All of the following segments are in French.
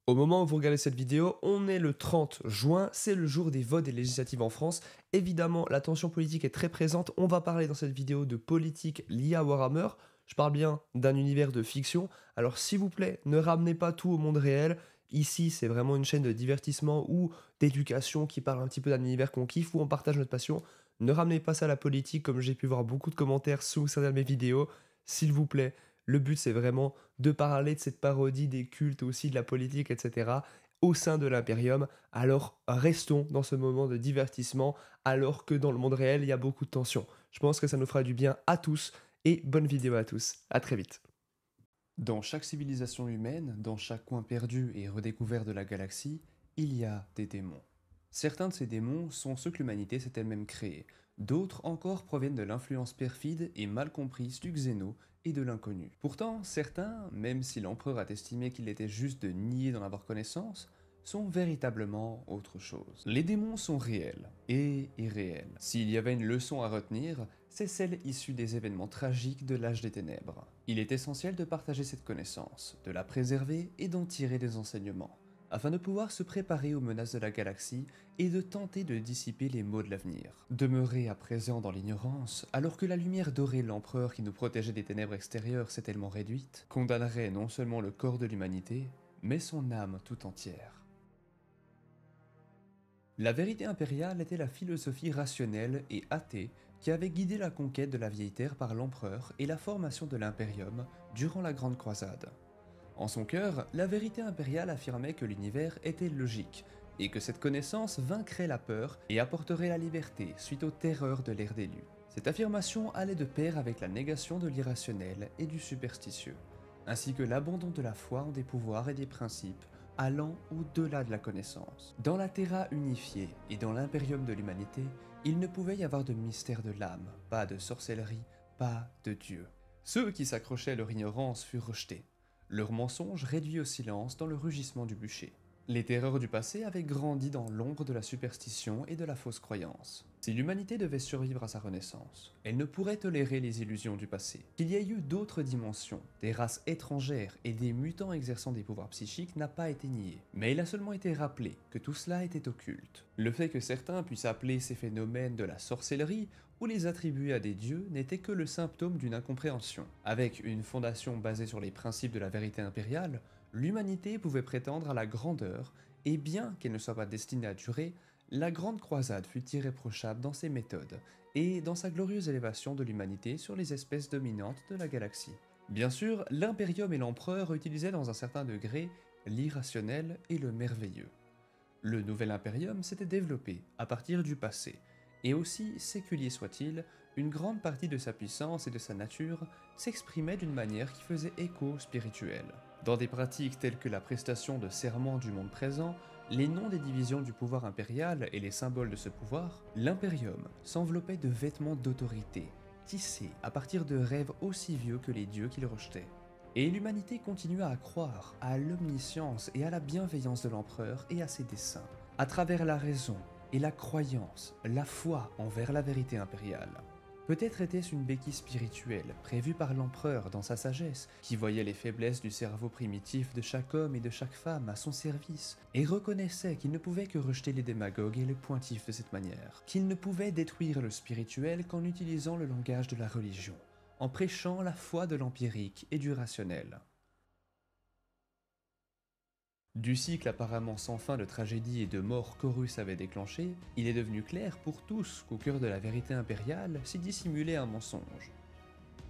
Au moment où vous regardez cette vidéo, on est le 30 juin, c'est le jour des votes des législatives en France. Évidemment, la tension politique est très présente. On va parler dans cette vidéo de politique liée à Warhammer. Je parle bien d'un univers de fiction. Alors s'il vous plaît, ne ramenez pas tout au monde réel. Ici, c'est vraiment une chaîne de divertissement ou d'éducation qui parle un petit peu d'un univers qu'on kiffe, où on partage notre passion. Ne ramenez pas ça à la politique, comme j'ai pu voir beaucoup de commentaires sous certaines de mes vidéos. S'il vous plaît, le but c'est vraiment de parler de cette parodie des cultes, aussi de la politique, etc. au sein de l'Imperium. Alors restons dans ce moment de divertissement, alors que dans le monde réel, il y a beaucoup de tensions. Je pense que ça nous fera du bien à tous, et bonne vidéo à tous. À très vite. Dans chaque civilisation humaine, dans chaque coin perdu et redécouvert de la galaxie, il y a des démons. Certains de ces démons sont ceux que l'humanité s'est elle-même créés, d'autres encore proviennent de l'influence perfide et mal comprise du Xéno et de l'inconnu. Pourtant, certains, même si l'empereur a estimé qu'il était juste de nier d'en avoir connaissance, sont véritablement autre chose. Les démons sont réels et irréels. S'il y avait une leçon à retenir, c'est celle issue des événements tragiques de l'âge des ténèbres. Il est essentiel de partager cette connaissance, de la préserver et d'en tirer des enseignements, afin de pouvoir se préparer aux menaces de la galaxie et de tenter de dissiper les maux de l'avenir. Demeurer à présent dans l'ignorance, alors que la lumière dorée de l'empereur qui nous protégeait des ténèbres extérieures s'est tellement réduite, condamnerait non seulement le corps de l'humanité, mais son âme tout entière. La vérité impériale était la philosophie rationnelle et athée qui avait guidé la conquête de la vieille terre par l'empereur et la formation de l'impérium durant la Grande Croisade. En son cœur, la vérité impériale affirmait que l'univers était logique et que cette connaissance vaincrait la peur et apporterait la liberté suite aux terreurs de l'ère d'élu. Cette affirmation allait de pair avec la négation de l'irrationnel et du superstitieux, ainsi que l'abandon de la foi en des pouvoirs et des principes allant au-delà de la connaissance. Dans la Terra unifiée et dans l'impérium de l'humanité, il ne pouvait y avoir de mystère de l'âme, pas de sorcellerie, pas de Dieu. Ceux qui s'accrochaient à leur ignorance furent rejetés, leurs mensonges réduits au silence dans le rugissement du bûcher. Les terreurs du passé avaient grandi dans l'ombre de la superstition et de la fausse croyance. Si l'humanité devait survivre à sa renaissance, elle ne pourrait tolérer les illusions du passé. Qu'il y ait eu d'autres dimensions, des races étrangères et des mutants exerçant des pouvoirs psychiques n'a pas été nié, mais il a seulement été rappelé que tout cela était occulte. Le fait que certains puissent appeler ces phénomènes de la sorcellerie ou les attribuer à des dieux n'était que le symptôme d'une incompréhension. Avec une fondation basée sur les principes de la vérité impériale, l'humanité pouvait prétendre à la grandeur, et bien qu'elle ne soit pas destinée à durer, la Grande Croisade fut irréprochable dans ses méthodes et dans sa glorieuse élévation de l'humanité sur les espèces dominantes de la galaxie. Bien sûr, l'Imperium et l'Empereur utilisaient dans un certain degré l'irrationnel et le merveilleux. Le nouvel Imperium s'était développé à partir du passé, et aussi séculier soit-il, une grande partie de sa puissance et de sa nature s'exprimait d'une manière qui faisait écho au spirituel. Dans des pratiques telles que la prestation de serments du monde présent, les noms des divisions du pouvoir impérial et les symboles de ce pouvoir, l'Imperium s'enveloppait de vêtements d'autorité, tissés à partir de rêves aussi vieux que les dieux qu'il rejetait. Et l'humanité continua à croire à l'omniscience et à la bienveillance de l'empereur et à ses desseins, à travers la raison et la croyance, la foi envers la vérité impériale. Peut-être était-ce une béquille spirituelle, prévue par l'empereur dans sa sagesse, qui voyait les faiblesses du cerveau primitif de chaque homme et de chaque femme à son service, et reconnaissait qu'il ne pouvait que rejeter les démagogues et les pointifs de cette manière, qu'il ne pouvait détruire le spirituel qu'en utilisant le langage de la religion, en prêchant la foi de l'empirique et du rationnel. Du cycle apparemment sans fin de tragédies et de morts qu'Horus avait déclenché, il est devenu clair pour tous qu'au cœur de la vérité impériale s'y dissimulait un mensonge.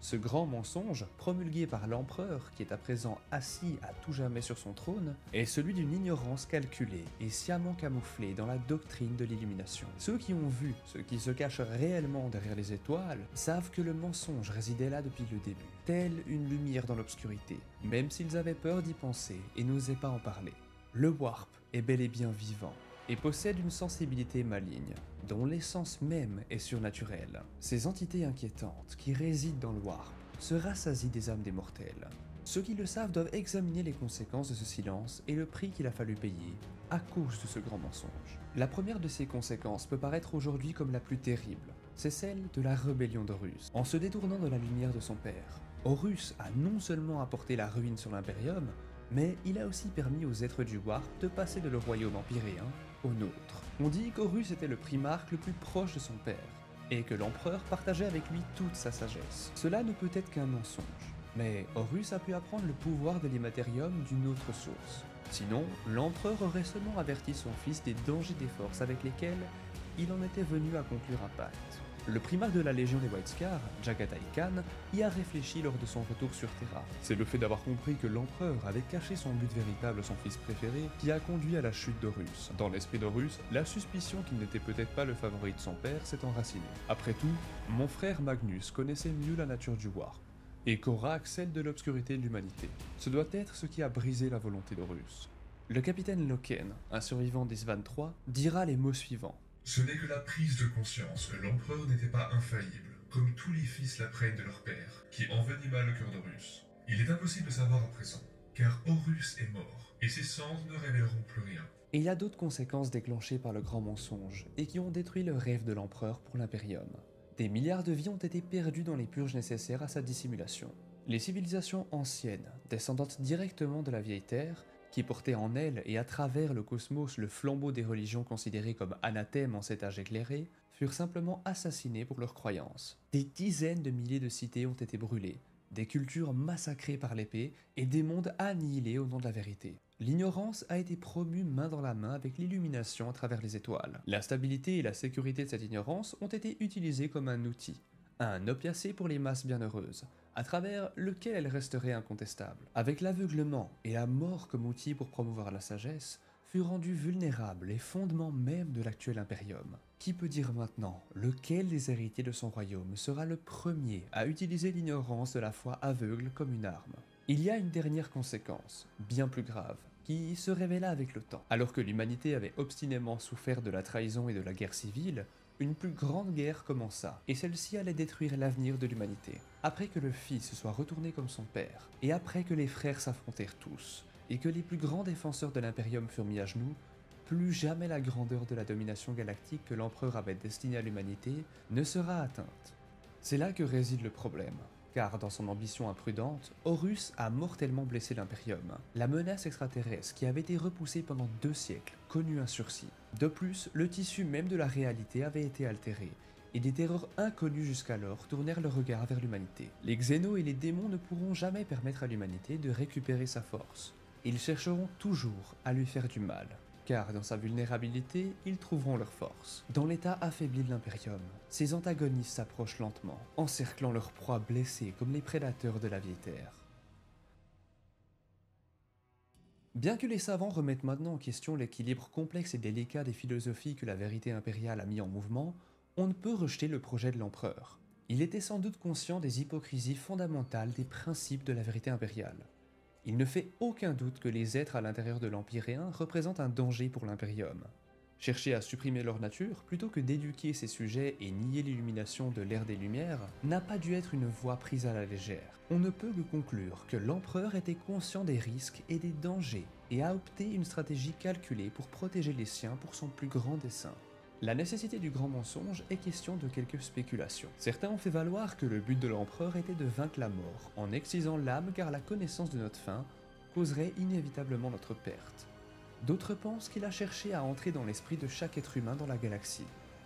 Ce grand mensonge, promulgué par l'empereur qui est à présent assis à tout jamais sur son trône, est celui d'une ignorance calculée et sciemment camouflée dans la doctrine de l'illumination. Ceux qui ont vu ce qui se cache réellement derrière les étoiles savent que le mensonge résidait là depuis le début, telle une lumière dans l'obscurité, même s'ils avaient peur d'y penser et n'osaient pas en parler. Le Warp est bel et bien vivant, et possède une sensibilité maligne, dont l'essence même est surnaturelle. Ces entités inquiétantes qui résident dans le Warp se rassasient des âmes des mortels. Ceux qui le savent doivent examiner les conséquences de ce silence et le prix qu'il a fallu payer à cause de ce grand mensonge. La première de ces conséquences peut paraître aujourd'hui comme la plus terrible, c'est celle de la rébellion d'Horus. En se détournant de la lumière de son père, Horus a non seulement apporté la ruine sur l'Imperium, Mais il a aussi permis aux êtres du Warp de passer de le royaume empyréen au nôtre. On dit qu'Horus était le primarque le plus proche de son père, et que l'empereur partageait avec lui toute sa sagesse. Cela ne peut être qu'un mensonge, mais Horus a pu apprendre le pouvoir de l'Immatérium d'une autre source. Sinon, l'empereur aurait seulement averti son fils des dangers des forces avec lesquelles il en était venu à conclure un pacte. Le primarque de la Légion des White Scars, Jagatai Khan, y a réfléchi lors de son retour sur Terra. C'est le fait d'avoir compris que l'empereur avait caché son but véritable à son fils préféré qui a conduit à la chute d'Horus. Dans l'esprit d'Horus, la suspicion qu'il n'était peut-être pas le favori de son père s'est enracinée. Après tout, mon frère Magnus connaissait mieux la nature du Warp, et Korak celle de l'obscurité de l'humanité. Ce doit être ce qui a brisé la volonté d'Horus. Le capitaine Loken, un survivant d'Isvan III, dira les mots suivants. Ce n'est que la prise de conscience que l'empereur n'était pas infaillible, comme tous les fils l'apprennent de leur père, qui envenima le cœur d'Horus. Il est impossible de savoir à présent, car Horus est mort, et ses cendres ne révéleront plus rien. Et il y a d'autres conséquences déclenchées par le grand mensonge, et qui ont détruit le rêve de l'empereur pour l'Imperium. Des milliards de vies ont été perdues dans les purges nécessaires à sa dissimulation. Les civilisations anciennes, descendantes directement de la vieille Terre, qui portaient en elles et à travers le cosmos le flambeau des religions considérées comme anathèmes en cet âge éclairé, furent simplement assassinées pour leurs croyances. Des dizaines de milliers de cités ont été brûlées, des cultures massacrées par l'épée et des mondes annihilés au nom de la vérité. L'ignorance a été promue main dans la main avec l'illumination à travers les étoiles. La stabilité et la sécurité de cette ignorance ont été utilisées comme un outil, un opiacé pour les masses bienheureuses, à travers lequel elles resteraient incontestables. Avec l'aveuglement et la mort comme outil pour promouvoir la sagesse, furent rendus vulnérables les fondements même de l'actuel impérium. Qui peut dire maintenant lequel des héritiers de son royaume sera le premier à utiliser l'ignorance de la foi aveugle comme une arme? Il y a une dernière conséquence, bien plus grave, qui se révéla avec le temps. Alors que l'humanité avait obstinément souffert de la trahison et de la guerre civile, une plus grande guerre commença, et celle-ci allait détruire l'avenir de l'humanité. Après que le fils se soit retourné comme son père, et après que les frères s'affrontèrent tous, et que les plus grands défenseurs de l'Imperium furent mis à genoux, plus jamais la grandeur de la domination galactique que l'empereur avait destinée à l'humanité ne sera atteinte. C'est là que réside le problème. Car dans son ambition imprudente, Horus a mortellement blessé l'Imperium. La menace extraterrestre qui avait été repoussée pendant 2 siècles connut un sursis. De plus, le tissu même de la réalité avait été altéré, et des terreurs inconnues jusqu'alors tournèrent le regard vers l'humanité. Les Xénos et les démons ne pourront jamais permettre à l'humanité de récupérer sa force. Ils chercheront toujours à lui faire du mal. Car dans sa vulnérabilité, ils trouveront leur force. Dans l'état affaibli de l'Imperium, ses antagonistes s'approchent lentement, encerclant leur proie blessée comme les prédateurs de la vieille Terre. Bien que les savants remettent maintenant en question l'équilibre complexe et délicat des philosophies que la vérité impériale a mis en mouvement, on ne peut rejeter le projet de l'empereur. Il était sans doute conscient des hypocrisies fondamentales des principes de la vérité impériale. Il ne fait aucun doute que les êtres à l'intérieur de l'Empyréen représentent un danger pour l'Imperium. Chercher à supprimer leur nature, plutôt que d'éduquer ses sujets et nier l'illumination de l'ère des Lumières, n'a pas dû être une voie prise à la légère. On ne peut que conclure que l'empereur était conscient des risques et des dangers, et a opté une stratégie calculée pour protéger les siens pour son plus grand dessein. La nécessité du grand mensonge est question de quelques spéculations. Certains ont fait valoir que le but de l'empereur était de vaincre la mort, en excisant l'âme car la connaissance de notre fin causerait inévitablement notre perte. D'autres pensent qu'il a cherché à entrer dans l'esprit de chaque être humain dans la galaxie,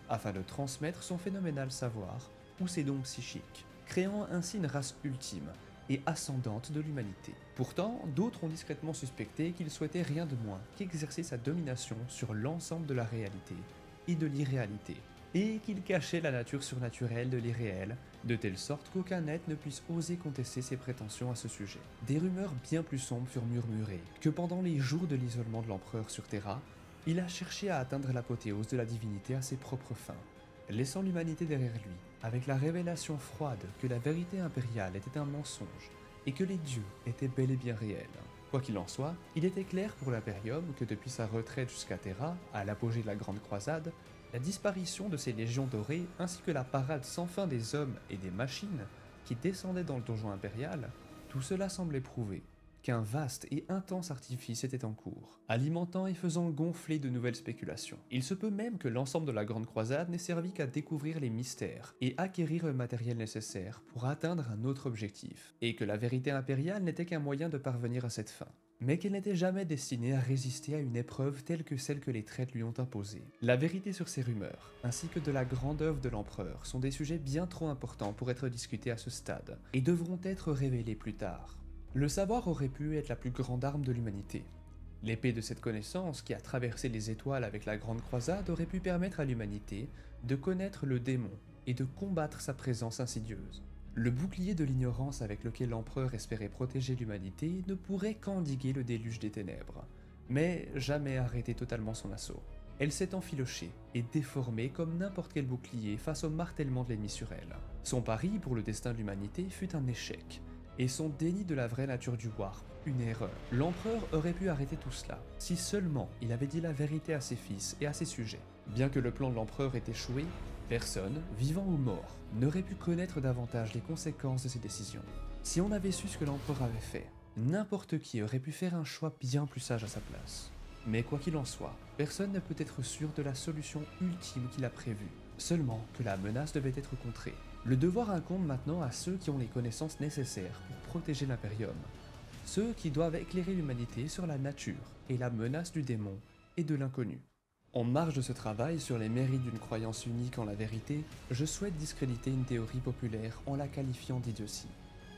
afin de transmettre son phénoménal savoir ou ses dons psychiques, créant ainsi une race ultime et ascendante de l'humanité. Pourtant, d'autres ont discrètement suspecté qu'il souhaitait rien de moins qu'exercer sa domination sur l'ensemble de la réalité et de l'irréalité, et qu'il cachait la nature surnaturelle de l'irréel, de telle sorte qu'aucun être ne puisse oser contester ses prétentions à ce sujet. Des rumeurs bien plus sombres furent murmurées, que pendant les jours de l'isolement de l'empereur sur Terra, il a cherché à atteindre l'apothéose de la divinité à ses propres fins, laissant l'humanité derrière lui, avec la révélation froide que la vérité impériale était un mensonge, et que les dieux étaient bel et bien réels. Quoi qu'il en soit, il était clair pour l'Imperium que depuis sa retraite jusqu'à Terra, à l'apogée de la Grande Croisade, la disparition de ses légions dorées ainsi que la parade sans fin des hommes et des machines qui descendaient dans le donjon impérial, tout cela semblait prouver qu'un vaste et intense artifice était en cours, alimentant et faisant gonfler de nouvelles spéculations. Il se peut même que l'ensemble de la Grande Croisade n'ait servi qu'à découvrir les mystères et acquérir le matériel nécessaire pour atteindre un autre objectif, et que la vérité impériale n'était qu'un moyen de parvenir à cette fin. mais qu'elle n'était jamais destinée à résister à une épreuve telle que celle que les traites lui ont imposée. La vérité sur ces rumeurs, ainsi que de la grande œuvre de l'empereur, sont des sujets bien trop importants pour être discutés à ce stade, et devront être révélés plus tard. Le savoir aurait pu être la plus grande arme de l'humanité. L'épée de cette connaissance, qui a traversé les étoiles avec la Grande Croisade, aurait pu permettre à l'humanité de connaître le démon et de combattre sa présence insidieuse. Le bouclier de l'ignorance avec lequel l'empereur espérait protéger l'humanité ne pourrait qu'endiguer le déluge des ténèbres, mais jamais arrêter totalement son assaut. Elle s'est enfilochée et déformée comme n'importe quel bouclier face au martèlement de l'ennemi sur elle. Son pari pour le destin de l'humanité fut un échec, et son déni de la vraie nature du Warp, une erreur. L'empereur aurait pu arrêter tout cela, si seulement il avait dit la vérité à ses fils et à ses sujets. Bien que le plan de l'empereur ait échoué, personne, vivant ou mort, n'aurait pu connaître davantage les conséquences de ses décisions. Si on avait su ce que l'empereur avait fait, n'importe qui aurait pu faire un choix bien plus sage à sa place. Mais quoi qu'il en soit, personne ne peut être sûr de la solution ultime qu'il a prévue, seulement que la menace devait être contrée. Le devoir incombe maintenant à ceux qui ont les connaissances nécessaires pour protéger l'Imperium, ceux qui doivent éclairer l'humanité sur la nature et la menace du démon et de l'inconnu. En marge de ce travail sur les mérites d'une croyance unique en la vérité, je souhaite discréditer une théorie populaire en la qualifiant d'idiotie.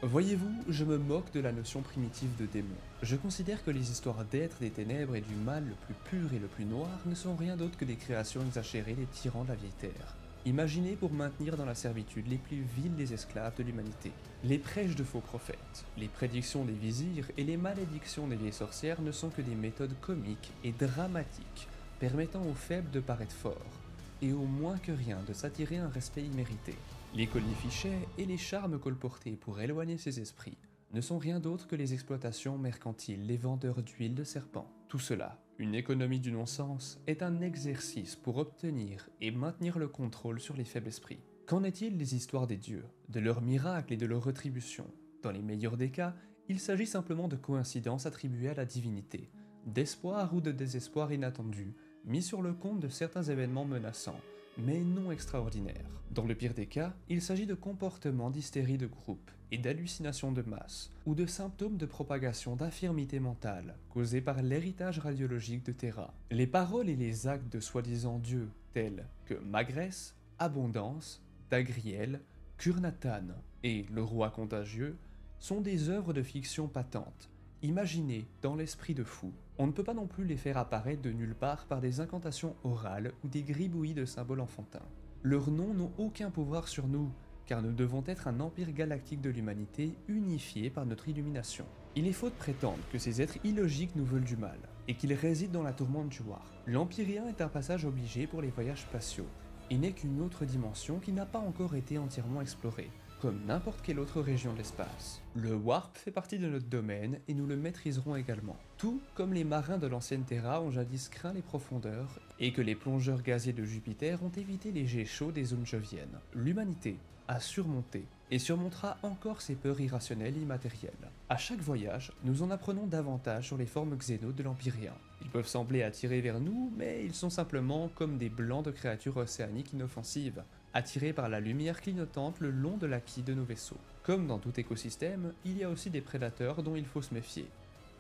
Voyez-vous, je me moque de la notion primitive de démon. Je considère que les histoires d'êtres des ténèbres et du mal le plus pur et le plus noir ne sont rien d'autre que des créations exagérées des tyrans de la vieille terre, imaginées pour maintenir dans la servitude les plus vils des esclaves de l'humanité. Les prêches de faux prophètes, les prédictions des vizirs et les malédictions des vieilles sorcières ne sont que des méthodes comiques et dramatiques permettant aux faibles de paraître forts, et au moins que rien de s'attirer un respect immérité. Les colifichets et les charmes colportés pour éloigner ces esprits ne sont rien d'autre que les exploitations mercantiles des vendeurs d'huile de serpent. Tout cela, une économie du non-sens, est un exercice pour obtenir et maintenir le contrôle sur les faibles esprits. Qu'en est-il des histoires des dieux, de leurs miracles et de leurs rétributions? Dans les meilleurs des cas, il s'agit simplement de coïncidences attribuées à la divinité, d'espoir ou de désespoir inattendu, mis sur le compte de certains événements menaçants, mais non extraordinaires. Dans le pire des cas, il s'agit de comportements d'hystérie de groupe et d'hallucinations de masse, ou de symptômes de propagation d'infirmité mentale causés par l'héritage radiologique de Terra. Les paroles et les actes de soi-disant dieux tels que Magress, Abondance, Dagriel, Kurnatan et le roi contagieux sont des œuvres de fiction patente, imaginées dans l'esprit de fou. On ne peut pas non plus les faire apparaître de nulle part par des incantations orales ou des gribouillis de symboles enfantins. Leurs noms n'ont aucun pouvoir sur nous, car nous devons être un empire galactique de l'humanité unifié par notre illumination. Il est faux de prétendre que ces êtres illogiques nous veulent du mal, et qu'ils résident dans la tourmente du Warp. L'Empyrien est un passage obligé pour les voyages spatiaux, et n'est qu'une autre dimension qui n'a pas encore été entièrement explorée, comme n'importe quelle autre région de l'espace. Le Warp fait partie de notre domaine et nous le maîtriserons également. Tout comme les marins de l'ancienne Terra ont jadis craint les profondeurs et que les plongeurs gaziers de Jupiter ont évité les jets chauds des zones joviennes. L'humanité a surmonté et surmontera encore ses peurs irrationnelles et immatérielles. À chaque voyage, nous en apprenons davantage sur les formes xéno de l'Empyrien. Ils peuvent sembler attirés vers nous, mais ils sont simplement comme des blancs de créatures océaniques inoffensives, attirés par la lumière clignotante le long de la quille de nos vaisseaux. Comme dans tout écosystème, il y a aussi des prédateurs dont il faut se méfier.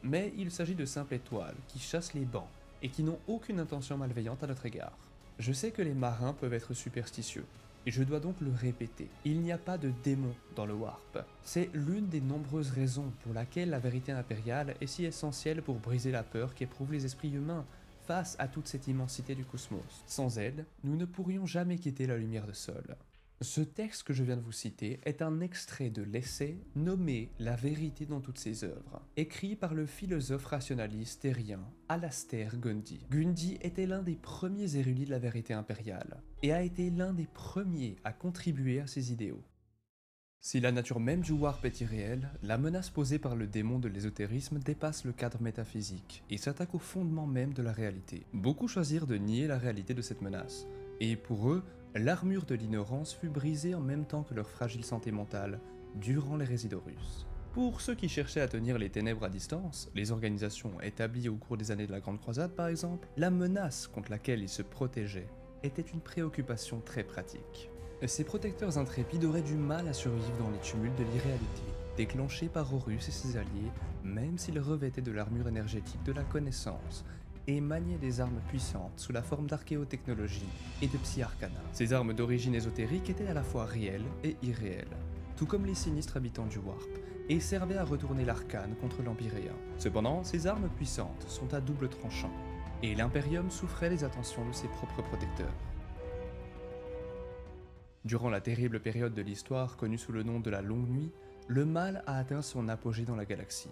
Mais il s'agit de simples étoiles qui chassent les bancs et qui n'ont aucune intention malveillante à notre égard. Je sais que les marins peuvent être superstitieux, et je dois donc le répéter. Il n'y a pas de démon dans le Warp. C'est l'une des nombreuses raisons pour laquelle la vérité impériale est si essentielle pour briser la peur qu'éprouvent les esprits humains face à toute cette immensité du cosmos. Sans elle, nous ne pourrions jamais quitter la lumière de Sol. Ce texte que je viens de vous citer est un extrait de l'essai nommé La vérité dans toutes ses œuvres, écrit par le philosophe rationaliste terrien Alastair Gundy. Gundy était l'un des premiers érudits de la vérité impériale, et a été l'un des premiers à contribuer à ses idéaux. Si la nature même du Warp est irréelle, la menace posée par le démon de l'ésotérisme dépasse le cadre métaphysique et s'attaque au fondement même de la réalité. Beaucoup choisirent de nier la réalité de cette menace, et pour eux, l'armure de l'ignorance fut brisée en même temps que leur fragile santé mentale durant les Résidorus. Pour ceux qui cherchaient à tenir les ténèbres à distance, les organisations établies au cours des années de la Grande Croisade par exemple, la menace contre laquelle ils se protégeaient était une préoccupation très pratique. Ces protecteurs intrépides auraient du mal à survivre dans les tumultes de l'irréalité, déclenchée par Horus et ses alliés, même s'ils revêtaient de l'armure énergétique de la connaissance et maniaient des armes puissantes sous la forme d'archéotechnologie et de psy-arcana. Ces armes d'origine ésotérique étaient à la fois réelles et irréelles, tout comme les sinistres habitants du Warp, et servaient à retourner l'arcane contre l'Empyréen. Cependant, ces armes puissantes sont à double tranchant, et l'Imperium souffrait des attentions de ses propres protecteurs. Durant la terrible période de l'histoire connue sous le nom de la Longue Nuit, le mal a atteint son apogée dans la galaxie.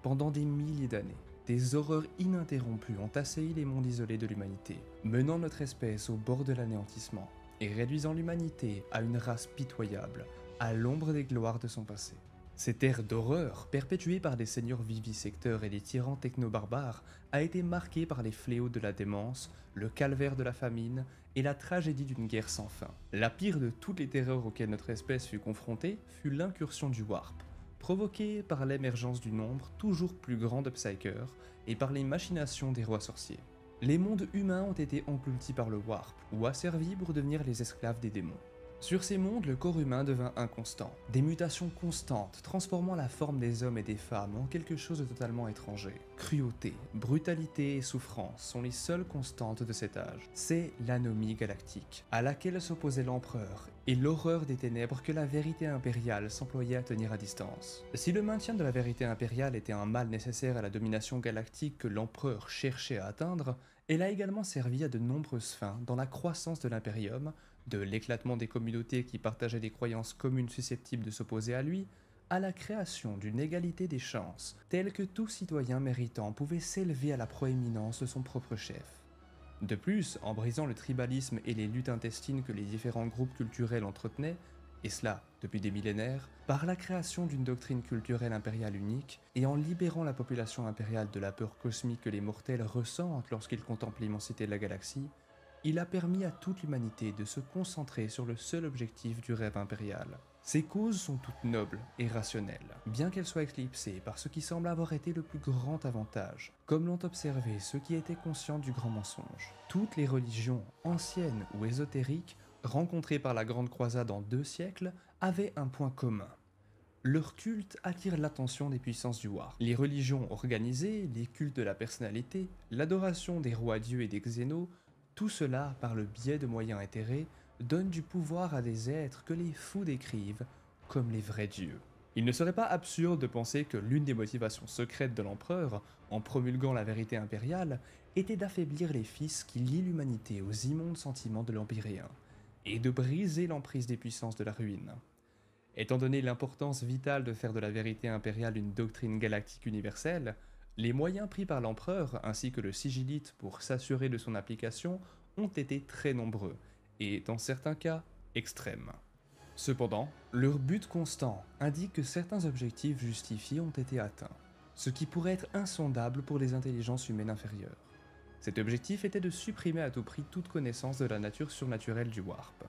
Pendant des milliers d'années, des horreurs ininterrompues ont assailli les mondes isolés de l'humanité, menant notre espèce au bord de l'anéantissement et réduisant l'humanité à une race pitoyable, à l'ombre des gloires de son passé. Cette ère d'horreur, perpétuée par des seigneurs vivisecteurs et des tyrans techno-barbares, a été marquée par les fléaux de la démence, le calvaire de la famine et la tragédie d'une guerre sans fin. La pire de toutes les terreurs auxquelles notre espèce fut confrontée fut l'incursion du Warp, provoquée par l'émergence du nombre toujours plus grand de Psykers et par les machinations des rois sorciers. Les mondes humains ont été engloutis par le Warp, ou asservis pour devenir les esclaves des démons. Sur ces mondes, le corps humain devint inconstant, des mutations constantes transformant la forme des hommes et des femmes en quelque chose de totalement étranger. Cruauté, brutalité et souffrance sont les seules constantes de cet âge. C'est l'anomie galactique, à laquelle s'opposait l'empereur, et l'horreur des ténèbres que la vérité impériale s'employait à tenir à distance. Si le maintien de la vérité impériale était un mal nécessaire à la domination galactique que l'empereur cherchait à atteindre, elle a également servi à de nombreuses fins dans la croissance de l'impérium, de l'éclatement des communautés qui partageaient des croyances communes susceptibles de s'opposer à lui, à la création d'une égalité des chances, telle que tout citoyen méritant pouvait s'élever à la proéminence de son propre chef. De plus, en brisant le tribalisme et les luttes intestines que les différents groupes culturels entretenaient, et cela depuis des millénaires, par la création d'une doctrine culturelle impériale unique, et en libérant la population impériale de la peur cosmique que les mortels ressentent lorsqu'ils contemplent l'immensité de la galaxie, il a permis à toute l'humanité de se concentrer sur le seul objectif du rêve impérial. Ces causes sont toutes nobles et rationnelles, bien qu'elles soient éclipsées par ce qui semble avoir été le plus grand avantage, comme l'ont observé ceux qui étaient conscients du grand mensonge. Toutes les religions, anciennes ou ésotériques, rencontrées par la Grande Croisade en 2 siècles, avaient un point commun. Leur culte attire l'attention des puissances du Warp. Les religions organisées, les cultes de la personnalité, l'adoration des rois dieux et des xénos, tout cela, par le biais de moyens éthérés, donne du pouvoir à des êtres que les fous décrivent comme les vrais dieux. Il ne serait pas absurde de penser que l'une des motivations secrètes de l'empereur, en promulguant la vérité impériale, était d'affaiblir les fils qui lient l'humanité aux immondes sentiments de l'Empyréen, et de briser l'emprise des puissances de la ruine. Étant donné l'importance vitale de faire de la vérité impériale une doctrine galactique universelle, les moyens pris par l'empereur ainsi que le sigillite pour s'assurer de son application ont été très nombreux, et dans certains cas, extrêmes. Cependant, leur but constant indique que certains objectifs justifiés ont été atteints, ce qui pourrait être insondable pour les intelligences humaines inférieures. Cet objectif était de supprimer à tout prix toute connaissance de la nature surnaturelle du Warp.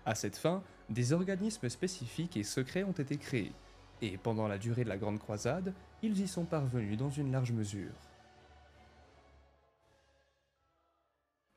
À cette fin, des organismes spécifiques et secrets ont été créés, et pendant la durée de la Grande Croisade, ils y sont parvenus dans une large mesure.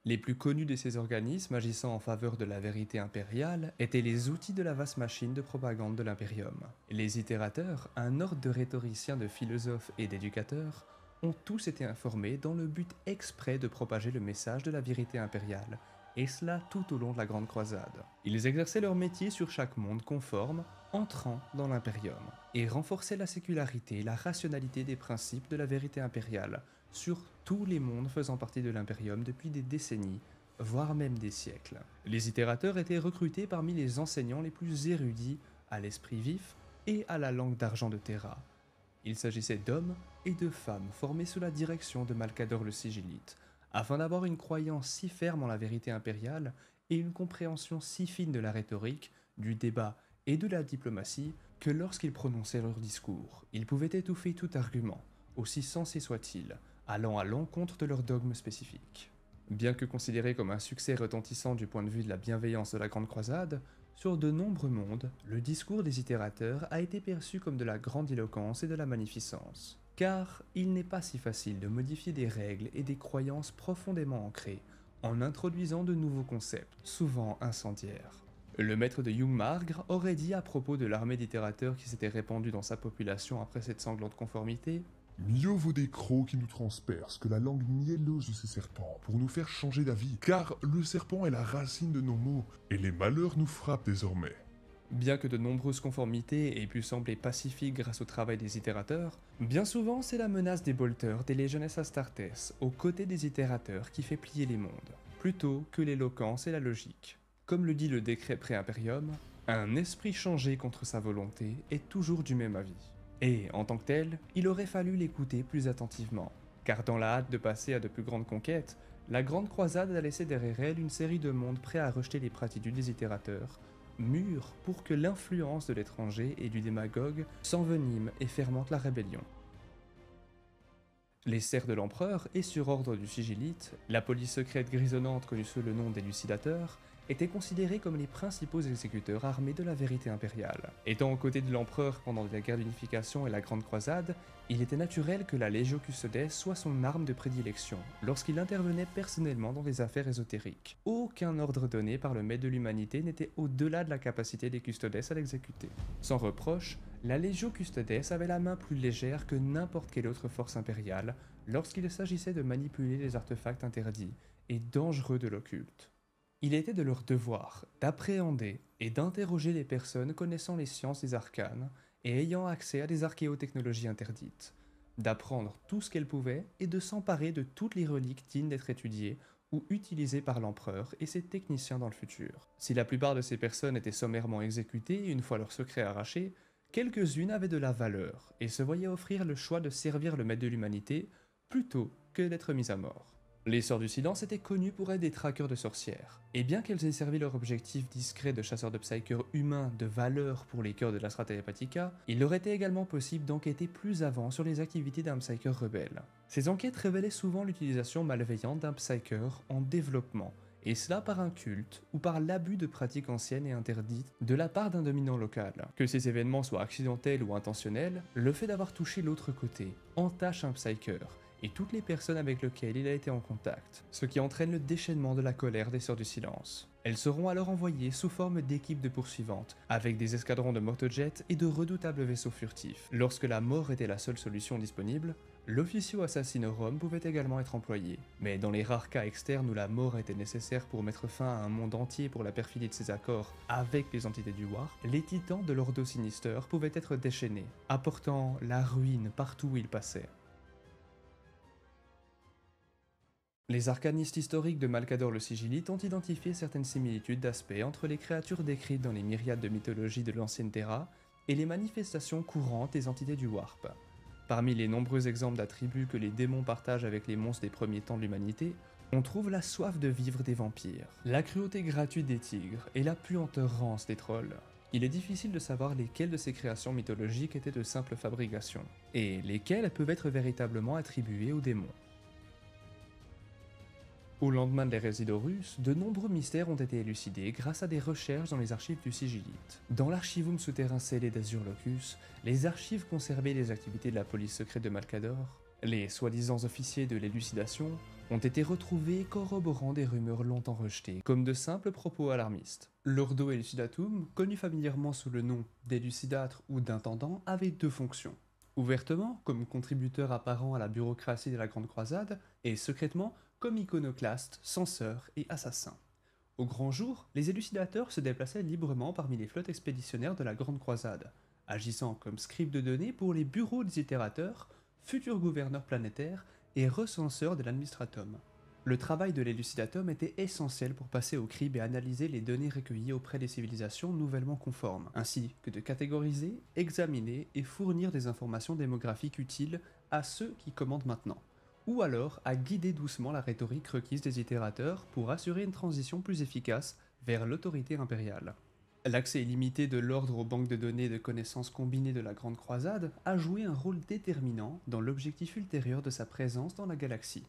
Les plus connus de ces organismes agissant en faveur de la vérité impériale étaient les outils de la vaste machine de propagande de l'Imperium. Les itérateurs, un ordre de rhétoriciens, de philosophes et d'éducateurs, ont tous été informés dans le but exprès de propager le message de la vérité impériale, et cela tout au long de la Grande Croisade. Ils exerçaient leur métier sur chaque monde conforme, entrant dans l'Imperium, et renforçaient la sécularité et la rationalité des principes de la vérité impériale sur tous les mondes faisant partie de l'Imperium depuis des décennies, voire même des siècles. Les itérateurs étaient recrutés parmi les enseignants les plus érudits à l'esprit vif et à la langue d'argent de Terra. Il s'agissait d'hommes et de femmes formés sous la direction de Malcador le Sigillite, afin d'avoir une croyance si ferme en la vérité impériale et une compréhension si fine de la rhétorique, du débat et de la diplomatie que lorsqu'ils prononçaient leur discours, ils pouvaient étouffer tout argument, aussi sensé soit-il, allant à l'encontre de leurs dogmes spécifiques. Bien que considéré comme un succès retentissant du point de vue de la bienveillance de la Grande Croisade, sur de nombreux mondes, le discours des itérateurs a été perçu comme de la grandiloquence et de la magnificence. Car il n'est pas si facile de modifier des règles et des croyances profondément ancrées, en introduisant de nouveaux concepts, souvent incendiaires. Le maître de Jungmargre aurait dit à propos de l'armée d'ittérateurs qui s'était répandue dans sa population après cette sanglante conformité: Mieux vaut des crocs qui nous transpercent que la langue mielleuse de ces serpents pour nous faire changer d'avis, car le serpent est la racine de nos maux, et les malheurs nous frappent désormais. Bien que de nombreuses conformités aient pu sembler pacifiques grâce au travail des ittérateurs, bien souvent c'est la menace des bolteurs des Legiones Astartes aux côtés des ittérateurs qui fait plier les mondes, plutôt que l'éloquence et la logique. Comme le dit le décret Pré-Imperium, un esprit changé contre sa volonté est toujours du même avis. Et, en tant que tel, il aurait fallu l'écouter plus attentivement, car dans la hâte de passer à de plus grandes conquêtes, la Grande Croisade a laissé derrière elle une série de mondes prêts à rejeter les platitudes des ittérateurs, mûrs pour que l'influence de l'étranger et du démagogue s'envenime et fermente la rébellion. Les serfs de l'empereur et sur ordre du sigillite, la police secrète grisonnante connue sous le nom des Lucidateurs, étaient considérés comme les principaux exécuteurs armés de la vérité impériale. Étant aux côtés de l'empereur pendant la guerre d'unification et la Grande Croisade, il était naturel que la Legio Custodes soit son arme de prédilection, lorsqu'il intervenait personnellement dans les affaires ésotériques. Aucun ordre donné par le maître de l'humanité n'était au-delà de la capacité des Custodes à l'exécuter. Sans reproche, la Legio Custodes avait la main plus légère que n'importe quelle autre force impériale lorsqu'il s'agissait de manipuler les artefacts interdits et dangereux de l'occulte. Il était de leur devoir d'appréhender et d'interroger les personnes connaissant les sciences des arcanes et ayant accès à des archéotechnologies interdites, d'apprendre tout ce qu'elles pouvaient et de s'emparer de toutes les reliques dignes d'être étudiées ou utilisées par l'empereur et ses techniciens dans le futur. Si la plupart de ces personnes étaient sommairement exécutées une fois leur secret arraché, quelques-unes avaient de la valeur et se voyaient offrir le choix de servir le maître de l'humanité plutôt que d'être mises à mort. Les Sœurs du Silence étaient connues pour être des traqueurs de sorcières, et bien qu'elles aient servi leur objectif discret de chasseurs de psycheurs humains de valeur pour les cœurs de la Strata Hepatica, il leur était également possible d'enquêter plus avant sur les activités d'un psyker rebelle. Ces enquêtes révélaient souvent l'utilisation malveillante d'un psyker en développement, et cela par un culte ou par l'abus de pratiques anciennes et interdites de la part d'un dominant local. Que ces événements soient accidentels ou intentionnels, le fait d'avoir touché l'autre côté entache un psyker, et toutes les personnes avec lesquelles il a été en contact, ce qui entraîne le déchaînement de la colère des Sœurs du Silence. Elles seront alors envoyées sous forme d'équipes de poursuivantes, avec des escadrons de motojets et de redoutables vaisseaux furtifs. Lorsque la mort était la seule solution disponible, l'officio assassinorum pouvait également être employé, mais dans les rares cas externes où la mort était nécessaire pour mettre fin à un monde entier pour la perfidie de ses accords avec les entités du War, les titans de l'Ordo Sinister pouvaient être déchaînés, apportant la ruine partout où ils passaient. Les arcanistes historiques de Malcador le Sigillite ont identifié certaines similitudes d'aspect entre les créatures décrites dans les myriades de mythologies de l'ancienne Terra et les manifestations courantes des entités du Warp. Parmi les nombreux exemples d'attributs que les démons partagent avec les monstres des premiers temps de l'humanité, on trouve la soif de vivre des vampires, la cruauté gratuite des tigres et la puanteur rance des trolls. Il est difficile de savoir lesquelles de ces créations mythologiques étaient de simple fabrication, et lesquelles peuvent être véritablement attribuées aux démons. Au lendemain de l'hérésie d'Horus, de nombreux mystères ont été élucidés grâce à des recherches dans les archives du Sigillite. Dans l'archivum souterrain scellé d'Azur Locus, les archives conservaient les activités de la police secrète de Malcador, les soi-disant officiers de l'élucidation, ont été retrouvés corroborant des rumeurs longtemps rejetées, comme de simples propos alarmistes. L'Ordo Elucidatum, connu familièrement sous le nom d'élucidâtre ou d'intendant, avait deux fonctions. Ouvertement, comme contributeur apparent à la bureaucratie de la Grande Croisade, et secrètement, comme iconoclastes, censeurs et assassins. Au grand jour, les élucidateurs se déplaçaient librement parmi les flottes expéditionnaires de la Grande Croisade, agissant comme scribes de données pour les bureaux des itérateurs, futurs gouverneurs planétaires et recenseurs de l'administratum. Le travail de l'élucidatum était essentiel pour passer au crible et analyser les données recueillies auprès des civilisations nouvellement conformes, ainsi que de catégoriser, examiner et fournir des informations démographiques utiles à ceux qui commandent maintenant, ou alors à guider doucement la rhétorique requise des itérateurs pour assurer une transition plus efficace vers l'autorité impériale. L'accès illimité de l'ordre aux banques de données et de connaissances combinées de la Grande Croisade a joué un rôle déterminant dans l'objectif ultérieur de sa présence dans la galaxie.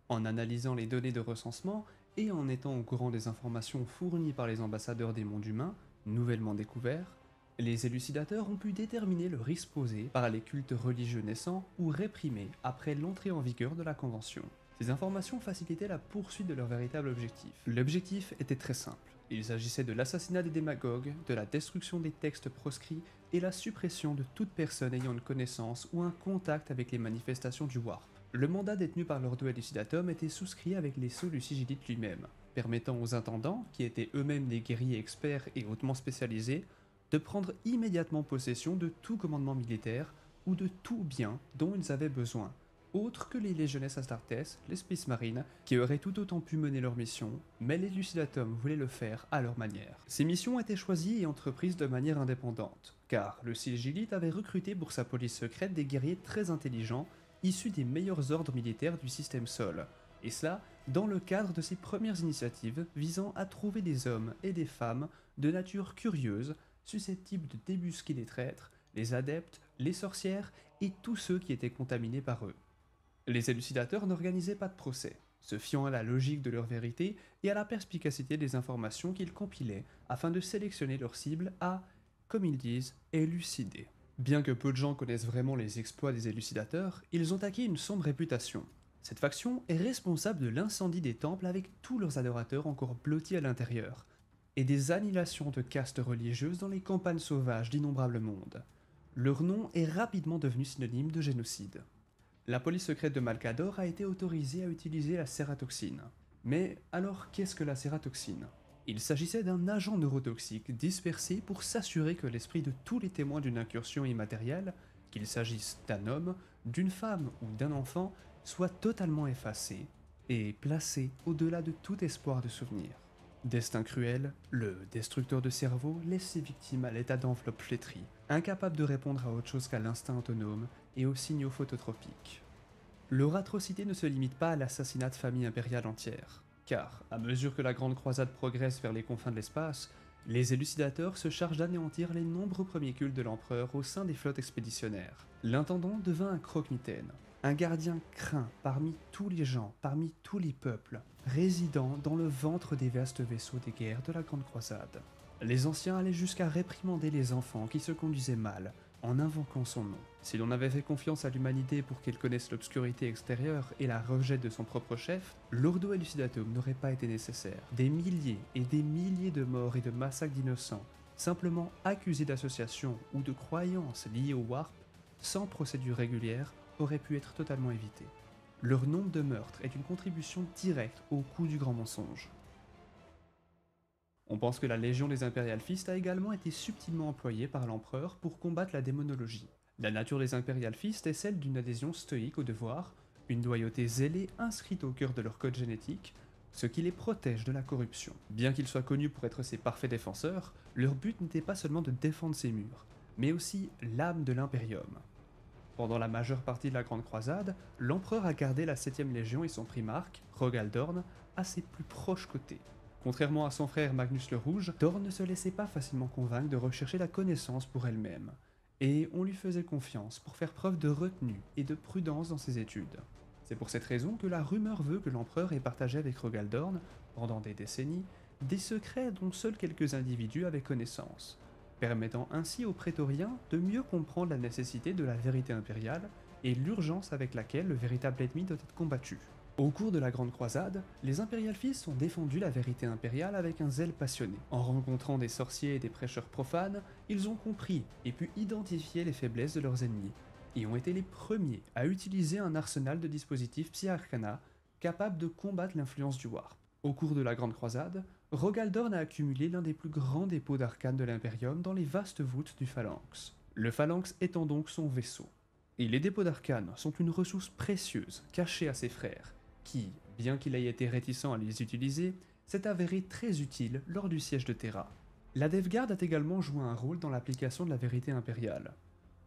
En analysant les données de recensement et en étant au courant des informations fournies par les ambassadeurs des mondes humains, nouvellement découverts, les élucidateurs ont pu déterminer le risque posé par les cultes religieux naissants ou réprimés après l'entrée en vigueur de la Convention. Ces informations facilitaient la poursuite de leur véritable objectif. L'objectif était très simple. Il s'agissait de l'assassinat des démagogues, de la destruction des textes proscrits et la suppression de toute personne ayant une connaissance ou un contact avec les manifestations du Warp. Le mandat détenu par l'Ordo Elucidatum était souscrit avec les sceaux du Sigillite lui-même, permettant aux intendants, qui étaient eux-mêmes des guerriers experts et hautement spécialisés, de prendre immédiatement possession de tout commandement militaire ou de tout bien dont ils avaient besoin, autres que les Legiones Astartes, les Space Marines, qui auraient tout autant pu mener leur mission, mais les Lucidatum voulaient le faire à leur manière. Ces missions étaient choisies et entreprises de manière indépendante, car le Sigillite avait recruté pour sa police secrète des guerriers très intelligents, issus des meilleurs ordres militaires du système Sol, et cela dans le cadre de ses premières initiatives visant à trouver des hommes et des femmes de nature curieuse, susceptibles de débusquer les traîtres, les adeptes, les sorcières et tous ceux qui étaient contaminés par eux. Les élucidateurs n'organisaient pas de procès, se fiant à la logique de leur vérité et à la perspicacité des informations qu'ils compilaient afin de sélectionner leurs cibles à, comme ils disent, élucider. Bien que peu de gens connaissent vraiment les exploits des élucidateurs, ils ont acquis une sombre réputation. Cette faction est responsable de l'incendie des temples avec tous leurs adorateurs encore blottis à l'intérieur, et des annihilations de castes religieuses dans les campagnes sauvages d'innombrables mondes. Leur nom est rapidement devenu synonyme de génocide. La police secrète de Malcador a été autorisée à utiliser la cératoxine. Mais alors qu'est-ce que la cératoxine ? Il s'agissait d'un agent neurotoxique dispersé pour s'assurer que l'esprit de tous les témoins d'une incursion immatérielle, qu'il s'agisse d'un homme, d'une femme ou d'un enfant, soit totalement effacé et placé au-delà de tout espoir de souvenir. Destin cruel, le destructeur de cerveau laisse ses victimes à l'état d'enveloppe flétrie, incapable de répondre à autre chose qu'à l'instinct autonome et aux signaux phototropiques. Leur atrocité ne se limite pas à l'assassinat de familles impériales entières, car, à mesure que la Grande Croisade progresse vers les confins de l'espace, les élucidateurs se chargent d'anéantir les nombreux premiers cultes de l'empereur au sein des flottes expéditionnaires. L'intendant devint un croque-mitaine, un gardien craint parmi tous les gens, parmi tous les peuples, résidant dans le ventre des vastes vaisseaux des guerres de la Grande Croisade. Les anciens allaient jusqu'à réprimander les enfants qui se conduisaient mal, en invoquant son nom. Si l'on avait fait confiance à l'humanité pour qu'elle connaisse l'obscurité extérieure et la rejette de son propre chef, l'Ordo Elucidatum n'aurait pas été nécessaire. Des milliers et des milliers de morts et de massacres d'innocents, simplement accusés d'association ou de croyances liées au Warp, sans procédure régulière, auraient pu être totalement évités. Leur nombre de meurtres est une contribution directe au coût du grand mensonge. On pense que la Légion des Imperial Fists a également été subtilement employée par l'empereur pour combattre la démonologie. La nature des Imperial Fists est celle d'une adhésion stoïque au devoir, une loyauté zélée inscrite au cœur de leur code génétique, ce qui les protège de la corruption. Bien qu'ils soient connus pour être ses parfaits défenseurs, leur but n'était pas seulement de défendre ses murs, mais aussi l'âme de l'Imperium. Pendant la majeure partie de la Grande Croisade, l'empereur a gardé la 7ème Légion et son primarque, Rogal Dorn, à ses plus proches côtés. Contrairement à son frère Magnus le Rouge, Dorn ne se laissait pas facilement convaincre de rechercher la connaissance pour elle-même, et on lui faisait confiance pour faire preuve de retenue et de prudence dans ses études. C'est pour cette raison que la rumeur veut que l'empereur ait partagé avec Rogal Dorn, pendant des décennies, des secrets dont seuls quelques individus avaient connaissance, permettant ainsi aux prétoriens de mieux comprendre la nécessité de la vérité impériale et l'urgence avec laquelle le véritable ennemi doit être combattu. Au cours de la Grande Croisade, les Imperial Fists ont défendu la vérité impériale avec un zèle passionné. En rencontrant des sorciers et des prêcheurs profanes, ils ont compris et pu identifier les faiblesses de leurs ennemis, et ont été les premiers à utiliser un arsenal de dispositifs Psi-Arcana capables de combattre l'influence du Warp. Au cours de la Grande Croisade, Rogal Dorn a accumulé l'un des plus grands dépôts d'arcanes de l'Imperium dans les vastes voûtes du Phalanx. Le Phalanx étant donc son vaisseau. Et les dépôts d'arcanes sont une ressource précieuse, cachée à ses frères, qui, bien qu'il ait été réticent à les utiliser, s'est avéré très utile lors du siège de Terra. La DevGuard a également joué un rôle dans l'application de la vérité impériale.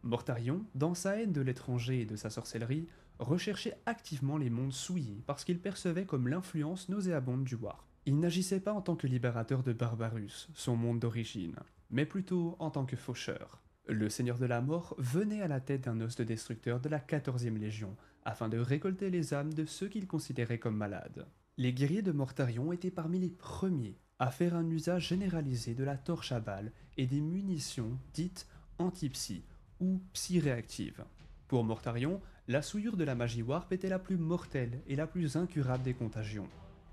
Mortarion, dans sa haine de l'étranger et de sa sorcellerie, recherchait activement les mondes souillés parce qu'il percevait comme l'influence nauséabonde du Warp. Il n'agissait pas en tant que libérateur de Barbarus, son monde d'origine, mais plutôt en tant que faucheur. Le Seigneur de la Mort venait à la tête d'un os de destructeur de la 14e Légion, afin de récolter les âmes de ceux qu'il considérait comme malades. Les guerriers de Mortarion étaient parmi les premiers à faire un usage généralisé de la torche à balles et des munitions dites anti-psy ou psy-réactives. Pour Mortarion, La souillure de la magie warp était la plus mortelle et la plus incurable des contagions,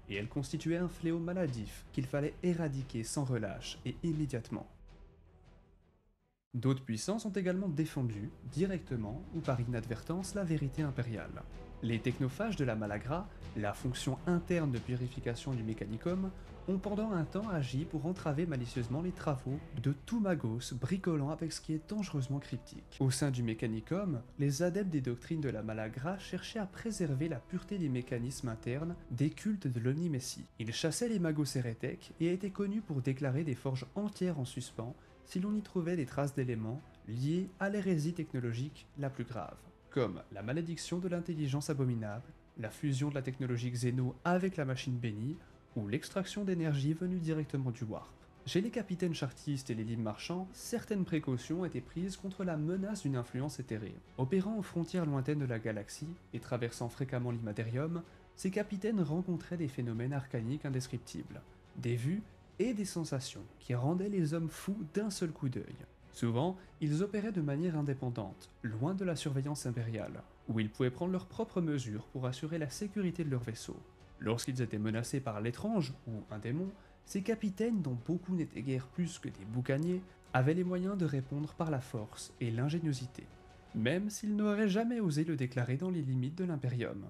et elle constituait un fléau maladif qu'il fallait éradiquer sans relâche et immédiatement. D'autres puissances ont également défendu, directement ou par inadvertance, la vérité impériale. Les technophages de la Malagra, la fonction interne de purification du Mechanicum, ont pendant un temps agi pour entraver malicieusement les travaux de tout magos bricolant avec ce qui est dangereusement cryptique. Au sein du Mechanicum, les adeptes des doctrines de la Malagra cherchaient à préserver la pureté des mécanismes internes des cultes de l'Omnimessie. Ils chassaient les magos hérétèques et étaient connus pour déclarer des forges entières en suspens si l'on y trouvait des traces d'éléments liés à l'hérésie technologique la plus grave, comme la malédiction de l'intelligence abominable, la fusion de la technologie Xeno avec la machine bénie, ou l'extraction d'énergie venue directement du Warp. Chez les capitaines chartistes et les libres marchands, certaines précautions ont été prises contre la menace d'une influence éthérée. Opérant aux frontières lointaines de la galaxie et traversant fréquemment l'Immatérium, ces capitaines rencontraient des phénomènes arcaniques indescriptibles, des vues et des sensations qui rendaient les hommes fous d'un seul coup d'œil. Souvent, ils opéraient de manière indépendante, loin de la surveillance impériale, où ils pouvaient prendre leurs propres mesures pour assurer la sécurité de leur vaisseau. Lorsqu'ils étaient menacés par l'étrange ou un démon, ces capitaines, dont beaucoup n'étaient guère plus que des boucaniers, avaient les moyens de répondre par la force et l'ingéniosité, même s'ils n'auraient jamais osé le déclarer dans les limites de l'Imperium.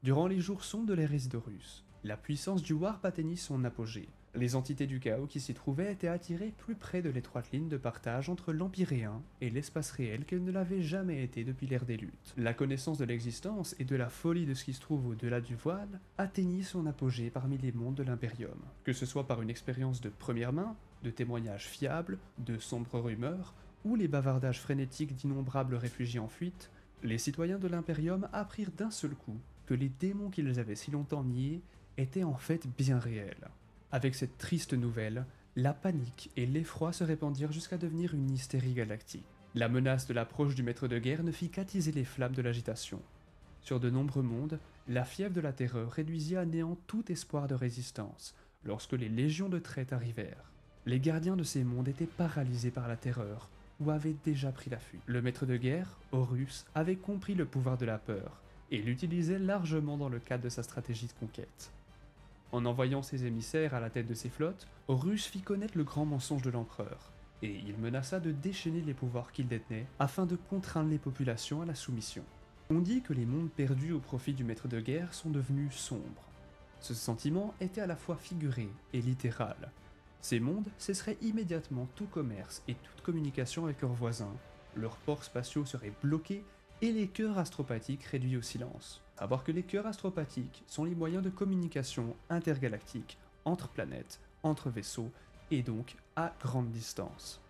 Durant les jours sombres de l'hérésie d'Horus, la puissance du Warp atteignit son apogée. Les entités du chaos qui s'y trouvaient étaient attirées plus près de l'étroite ligne de partage entre l'Empyréen et l'espace réel qu'elles ne l'avaient jamais été depuis l'ère des luttes. La connaissance de l'existence et de la folie de ce qui se trouve au-delà du voile atteignit son apogée parmi les mondes de l'Imperium. Que ce soit par une expérience de première main, de témoignages fiables, de sombres rumeurs, ou les bavardages frénétiques d'innombrables réfugiés en fuite, les citoyens de l'Imperium apprirent d'un seul coup que les démons qu'ils avaient si longtemps niés étaient en fait bien réels. Avec cette triste nouvelle, la panique et l'effroi se répandirent jusqu'à devenir une hystérie galactique. La menace de l'approche du maître de guerre ne fit qu'attiser les flammes de l'agitation. Sur de nombreux mondes, la fièvre de la terreur réduisit à néant tout espoir de résistance lorsque les légions de traite arrivèrent. Les gardiens de ces mondes étaient paralysés par la terreur ou avaient déjà pris la fuite. Le maître de guerre, Horus, avait compris le pouvoir de la peur et l'utilisait largement dans le cadre de sa stratégie de conquête. En envoyant ses émissaires à la tête de ses flottes, Horus fit connaître le grand mensonge de l'empereur, et il menaça de déchaîner les pouvoirs qu'il détenait afin de contraindre les populations à la soumission. On dit que les mondes perdus au profit du maître de guerre sont devenus sombres. Ce sentiment était à la fois figuré et littéral. Ces mondes cesseraient immédiatement tout commerce et toute communication avec leurs voisins, leurs ports spatiaux seraient bloqués et les cœurs astropathiques réduits au silence. Savoir que les cœurs astropathiques sont les moyens de communication intergalactique entre planètes, entre vaisseaux, et donc à grande distance.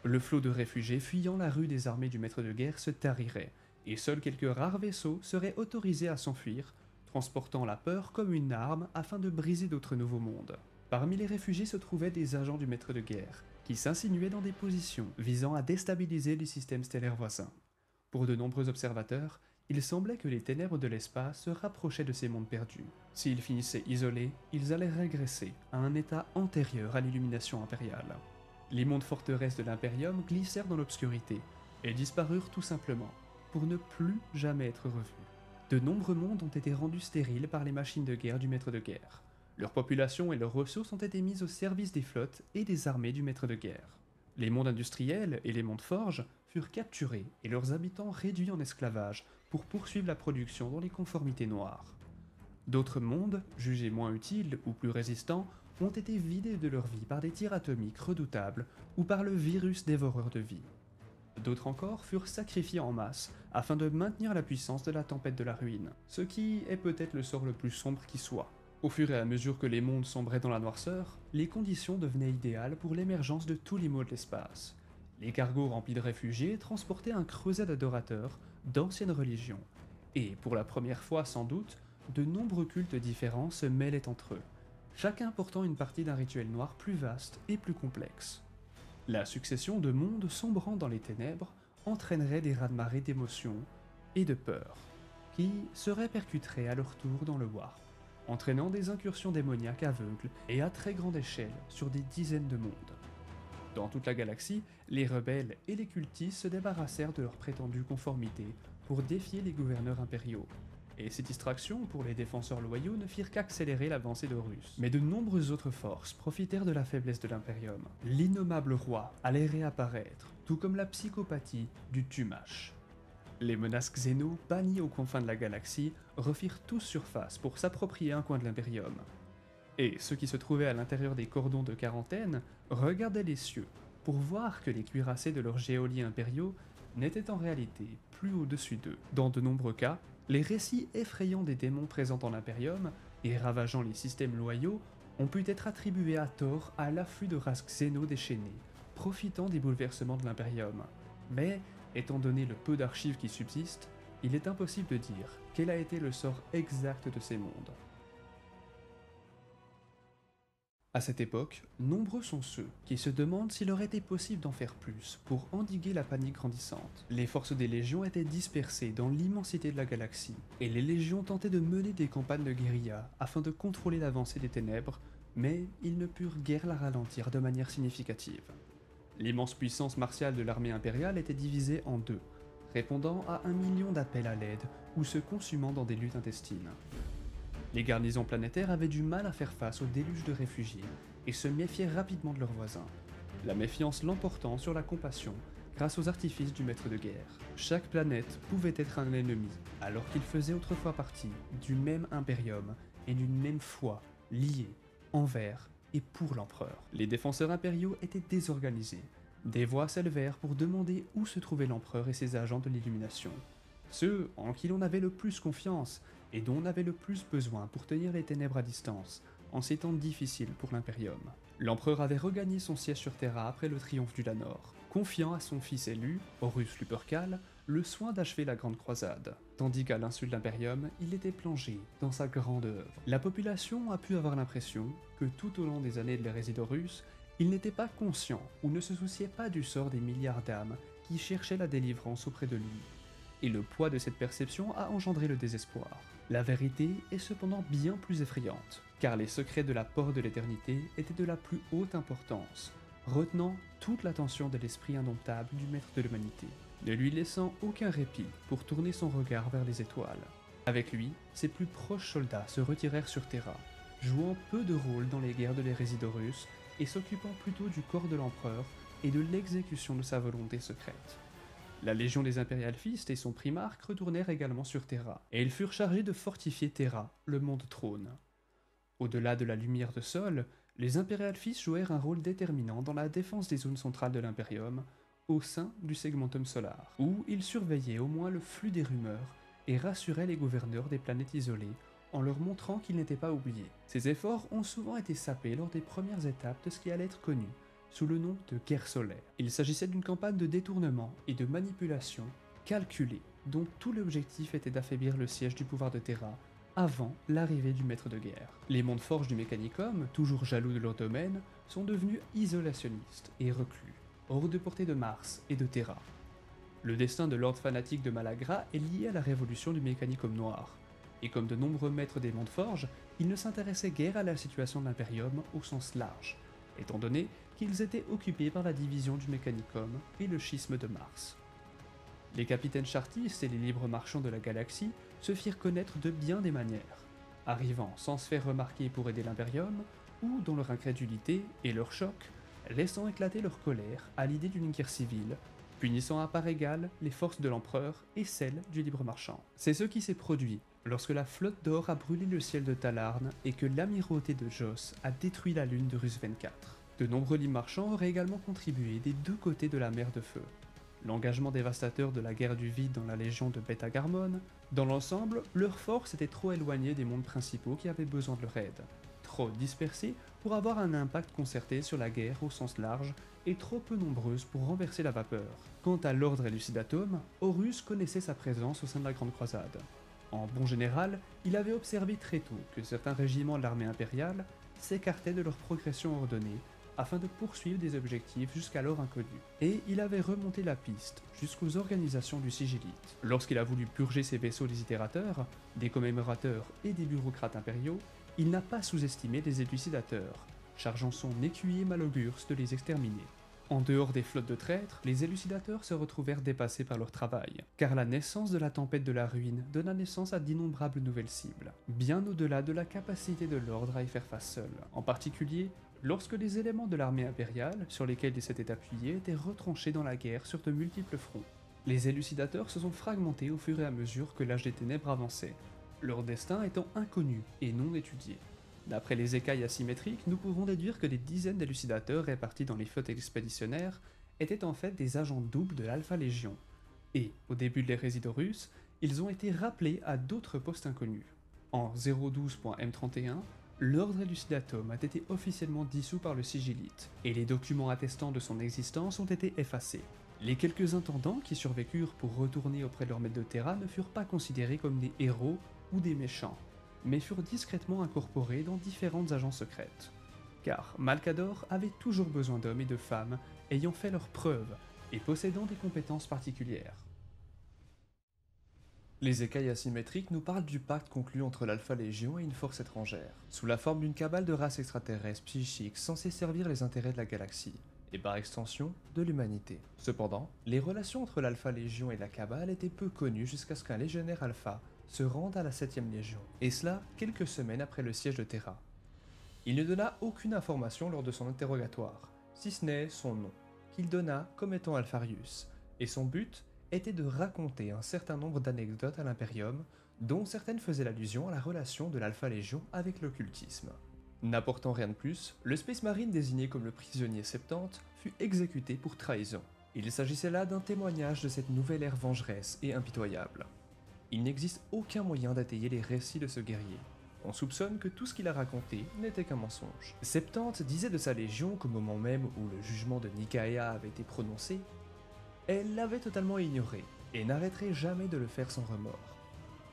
Le flot de réfugiés fuyant la rue des armées du maître de guerre se tarirait, et seuls quelques rares vaisseaux seraient autorisés à s'enfuir, transportant la peur comme une arme afin de briser d'autres nouveaux mondes. Parmi les réfugiés se trouvaient des agents du maître de guerre, qui s'insinuaient dans des positions visant à déstabiliser les systèmes stellaires voisins. Pour de nombreux observateurs, il semblait que les ténèbres de l'espace se rapprochaient de ces mondes perdus. S'ils finissaient isolés, ils allaient régresser à un état antérieur à l'illumination impériale. Les mondes forteresses de l'Imperium glissèrent dans l'obscurité et disparurent tout simplement, pour ne plus jamais être revus. De nombreux mondes ont été rendus stériles par les machines de guerre du maître de guerre. Leur population et leurs ressources ont été mises au service des flottes et des armées du maître de guerre. Les mondes industriels et les mondes forges furent capturés et leurs habitants réduits en esclavage pour poursuivre la production dans les conformités noires. D'autres mondes, jugés moins utiles ou plus résistants, ont été vidés de leur vie par des tirs atomiques redoutables ou par le virus dévoreur de vie. D'autres encore furent sacrifiés en masse afin de maintenir la puissance de la tempête de la ruine, ce qui est peut-être le sort le plus sombre qui soit. Au fur et à mesure que les mondes sombraient dans la noirceur, les conditions devenaient idéales pour l'émergence de tous les maux de l'espace. Les cargos remplis de réfugiés transportaient un creuset d'adorateurs d'anciennes religions, et pour la première fois sans doute, de nombreux cultes différents se mêlaient entre eux, chacun portant une partie d'un rituel noir plus vaste et plus complexe. La succession de mondes sombrant dans les ténèbres entraînerait des raz-de-marée d'émotions et de peurs, qui se répercuteraient à leur tour dans le Warp, entraînant des incursions démoniaques aveugles et à très grande échelle sur des dizaines de mondes. Dans toute la galaxie, les rebelles et les cultistes se débarrassèrent de leur prétendue conformité pour défier les gouverneurs impériaux. Et ces distractions pour les défenseurs loyaux ne firent qu'accélérer l'avancée d'Horus. Mais de nombreuses autres forces profitèrent de la faiblesse de l'Imperium. L'innommable roi allait réapparaître, tout comme la psychopathie du Tumash. Les menaces xéno, bannies aux confins de la galaxie, refirent tous surface pour s'approprier un coin de l'Imperium. Et ceux qui se trouvaient à l'intérieur des cordons de quarantaine regardaient les cieux pour voir que les cuirassés de leurs geôliers impériaux n'étaient en réalité plus au-dessus d'eux. Dans de nombreux cas, les récits effrayants des démons présents dans l'Imperium et ravageant les systèmes loyaux ont pu être attribués à tort à l'afflux de races xéno déchaînées, profitant des bouleversements de l'Imperium. Mais, étant donné le peu d'archives qui subsistent, il est impossible de dire quel a été le sort exact de ces mondes. À cette époque, nombreux sont ceux qui se demandent s'il aurait été possible d'en faire plus pour endiguer la panique grandissante. Les forces des légions étaient dispersées dans l'immensité de la galaxie, et les légions tentaient de mener des campagnes de guérilla afin de contrôler l'avancée des ténèbres, mais ils ne purent guère la ralentir de manière significative. L'immense puissance martiale de l'armée impériale était divisée en deux, répondant à 1 million d'appels à l'aide ou se consumant dans des luttes intestines. Les garnisons planétaires avaient du mal à faire face au déluge de réfugiés et se méfiaient rapidement de leurs voisins, la méfiance l'emportant sur la compassion grâce aux artifices du maître de guerre. Chaque planète pouvait être un ennemi, alors qu'ils faisaient autrefois partie du même impérium et d'une même foi liée envers et pour l'empereur. Les défenseurs impériaux étaient désorganisés. Des voix s'élevèrent pour demander où se trouvait l'empereur et ses agents de l'illumination. Ceux en qui l'on avait le plus confiance et dont on avait le plus besoin pour tenir les ténèbres à distance, en ces temps difficiles pour l'Imperium. L'empereur avait regagné son siège sur Terra après le triomphe du Lanor, confiant à son fils élu, Horus Lupercal, le soin d'achever la Grande Croisade, tandis qu'à l'insu de l'Imperium, il était plongé dans sa grande œuvre. La population a pu avoir l'impression que tout au long des années de l'hérésie d'Horus, il n'était pas conscient ou ne se souciait pas du sort des milliards d'âmes qui cherchaient la délivrance auprès de lui. Et le poids de cette perception a engendré le désespoir. La vérité est cependant bien plus effrayante, car les secrets de la porte de l'éternité étaient de la plus haute importance, retenant toute l'attention de l'esprit indomptable du maître de l'humanité, ne lui laissant aucun répit pour tourner son regard vers les étoiles. Avec lui, ses plus proches soldats se retirèrent sur Terra, jouant peu de rôle dans les guerres de l'hérésie d'Horus et s'occupant plutôt du corps de l'empereur et de l'exécution de sa volonté secrète. La Légion des Impérialfistes et son primarque retournèrent également sur Terra, et ils furent chargés de fortifier Terra, le monde trône. Au-delà de la lumière de Sol, les Impérialfistes jouèrent un rôle déterminant dans la défense des zones centrales de l'Imperium, au sein du segmentum solar, où ils surveillaient au moins le flux des rumeurs et rassuraient les gouverneurs des planètes isolées en leur montrant qu'ils n'étaient pas oubliés. Ces efforts ont souvent été sapés lors des premières étapes de ce qui allait être connu sous le nom de guerre solaire. Il s'agissait d'une campagne de détournement et de manipulation calculée, dont tout l'objectif était d'affaiblir le siège du pouvoir de Terra avant l'arrivée du maître de guerre. Les mondes forges du Mechanicum, toujours jaloux de leur domaine, sont devenus isolationnistes et reclus, hors de portée de Mars et de Terra. Le destin de l'ordre fanatique de Malagra est lié à la révolution du Mechanicum noir, et comme de nombreux maîtres des mondes forges, ils ne s'intéressaient guère à la situation de l'Imperium au sens large, étant donné qu'ils étaient occupés par la division du Mechanicum et le schisme de Mars. Les capitaines chartistes et les libres marchands de la galaxie se firent connaître de bien des manières, arrivant sans se faire remarquer pour aider l'Imperium, ou dans leur incrédulité et leur choc, laissant éclater leur colère à l'idée d'une guerre civile, punissant à part égale les forces de l'empereur et celles du libre marchand. C'est ce qui s'est produit lorsque la flotte d'or a brûlé le ciel de Talarn et que l'amirauté de Joss a détruit la lune de Rus 24. De nombreux libres marchands auraient également contribué des deux côtés de la mer de feu. L'engagement dévastateur de la guerre du vide dans la légion de Beta Garmon, dans l'ensemble, leurs forces étaient trop éloignées des mondes principaux qui avaient besoin de leur aide, trop dispersées pour avoir un impact concerté sur la guerre au sens large et trop peu nombreuses pour renverser la vapeur. Quant à l'ordre Elucidatum, Horus connaissait sa présence au sein de la Grande Croisade. En bon général, il avait observé très tôt que certains régiments de l'armée impériale s'écartaient de leur progression ordonnée afin de poursuivre des objectifs jusqu'alors inconnus. Et il avait remonté la piste jusqu'aux organisations du Sigillite. Lorsqu'il a voulu purger ses vaisseaux des itérateurs, des commémorateurs et des bureaucrates impériaux, il n'a pas sous-estimé les élucidateurs, chargeant son écuyer Malogurse de les exterminer. En dehors des flottes de traîtres, les élucidateurs se retrouvèrent dépassés par leur travail, car la naissance de la tempête de la ruine donna naissance à d'innombrables nouvelles cibles, bien au-delà de la capacité de l'ordre à y faire face seul, en particulier lorsque les éléments de l'armée impériale, sur lesquels ils s'étaient appuyés, étaient retranchés dans la guerre sur de multiples fronts. Les élucidateurs se sont fragmentés au fur et à mesure que l'âge des ténèbres avançait, leur destin étant inconnu et non étudié. D'après les écailles asymétriques, nous pouvons déduire que des dizaines d'élucidateurs répartis dans les flottes expéditionnaires étaient en fait des agents doubles de l'Alpha Légion, et, au début de l'hérésie d'Horus, ils ont été rappelés à d'autres postes inconnus. En 012.M31, l'ordre Elucidatum a été officiellement dissous par le Sigillite, et les documents attestant de son existence ont été effacés. Les quelques intendants qui survécurent pour retourner auprès de leur maître de Terra ne furent pas considérés comme des héros ou des méchants, mais furent discrètement incorporés dans différentes agences secrètes. Car Malcador avait toujours besoin d'hommes et de femmes ayant fait leurs preuves et possédant des compétences particulières. Les écailles asymétriques nous parlent du pacte conclu entre l'Alpha Légion et une force étrangère, sous la forme d'une cabale de races extraterrestres psychiques censées servir les intérêts de la galaxie, et par extension, de l'humanité. Cependant, les relations entre l'Alpha Légion et la cabale étaient peu connues jusqu'à ce qu'un légionnaire Alpha se rende à la 7ème Légion, et cela quelques semaines après le siège de Terra. Il ne donna aucune information lors de son interrogatoire, si ce n'est son nom, qu'il donna comme étant Alpharius, et son but était de raconter un certain nombre d'anecdotes à l'Imperium, dont certaines faisaient allusion à la relation de l'Alpha Légion avec l'occultisme. N'apportant rien de plus, le Space Marine désigné comme le prisonnier 70 fut exécuté pour trahison. Il s'agissait là d'un témoignage de cette nouvelle ère vengeresse et impitoyable. Il n'existe aucun moyen d'étayer les récits de ce guerrier. On soupçonne que tout ce qu'il a raconté n'était qu'un mensonge. 70 disait de sa légion qu'au moment même où le jugement de Nicaea avait été prononcé, elle l'avait totalement ignoré et n'arrêterait jamais de le faire sans remords.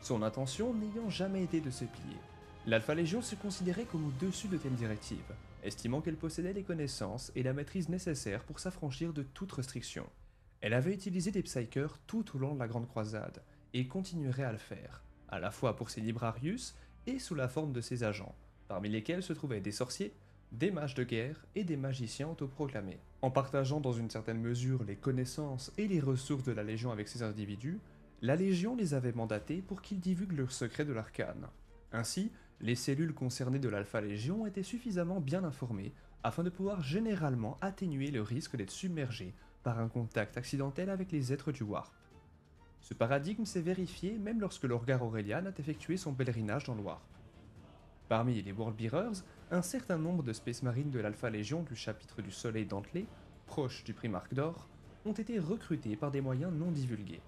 Son intention n'ayant jamais été de se plier. L'Alpha Légion se considérait comme au-dessus de telles directives, estimant qu'elle possédait les connaissances et la maîtrise nécessaires pour s'affranchir de toute restriction. Elle avait utilisé des Psykers tout au long de la Grande Croisade, et continuerait à le faire, à la fois pour ses librarius et sous la forme de ses agents, parmi lesquels se trouvaient des sorciers, des mages de guerre et des magiciens autoproclamés. En partageant dans une certaine mesure les connaissances et les ressources de la Légion avec ces individus, la Légion les avait mandatés pour qu'ils divulguent leurs secrets de l'arcane. Ainsi, les cellules concernées de l'Alpha Légion étaient suffisamment bien informées afin de pouvoir généralement atténuer le risque d'être submergés par un contact accidentel avec les êtres du Warp. Ce paradigme s'est vérifié même lorsque l'Orgar Aurelian a effectué son pèlerinage dans le Warp. Parmi les World Bearers, un certain nombre de Space Marines de l'Alpha Légion du chapitre du Soleil dentelé, proche du Primarque d'Or, ont été recrutés par des moyens non divulgués.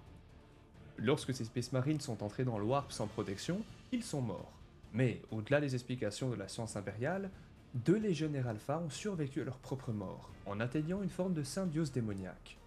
Lorsque ces Space Marines sont entrés dans le Warp sans protection, ils sont morts. Mais, au-delà des explications de la science impériale, 2 légionnaires alpha ont survécu à leur propre mort, en atteignant une forme de symbiose démoniaque.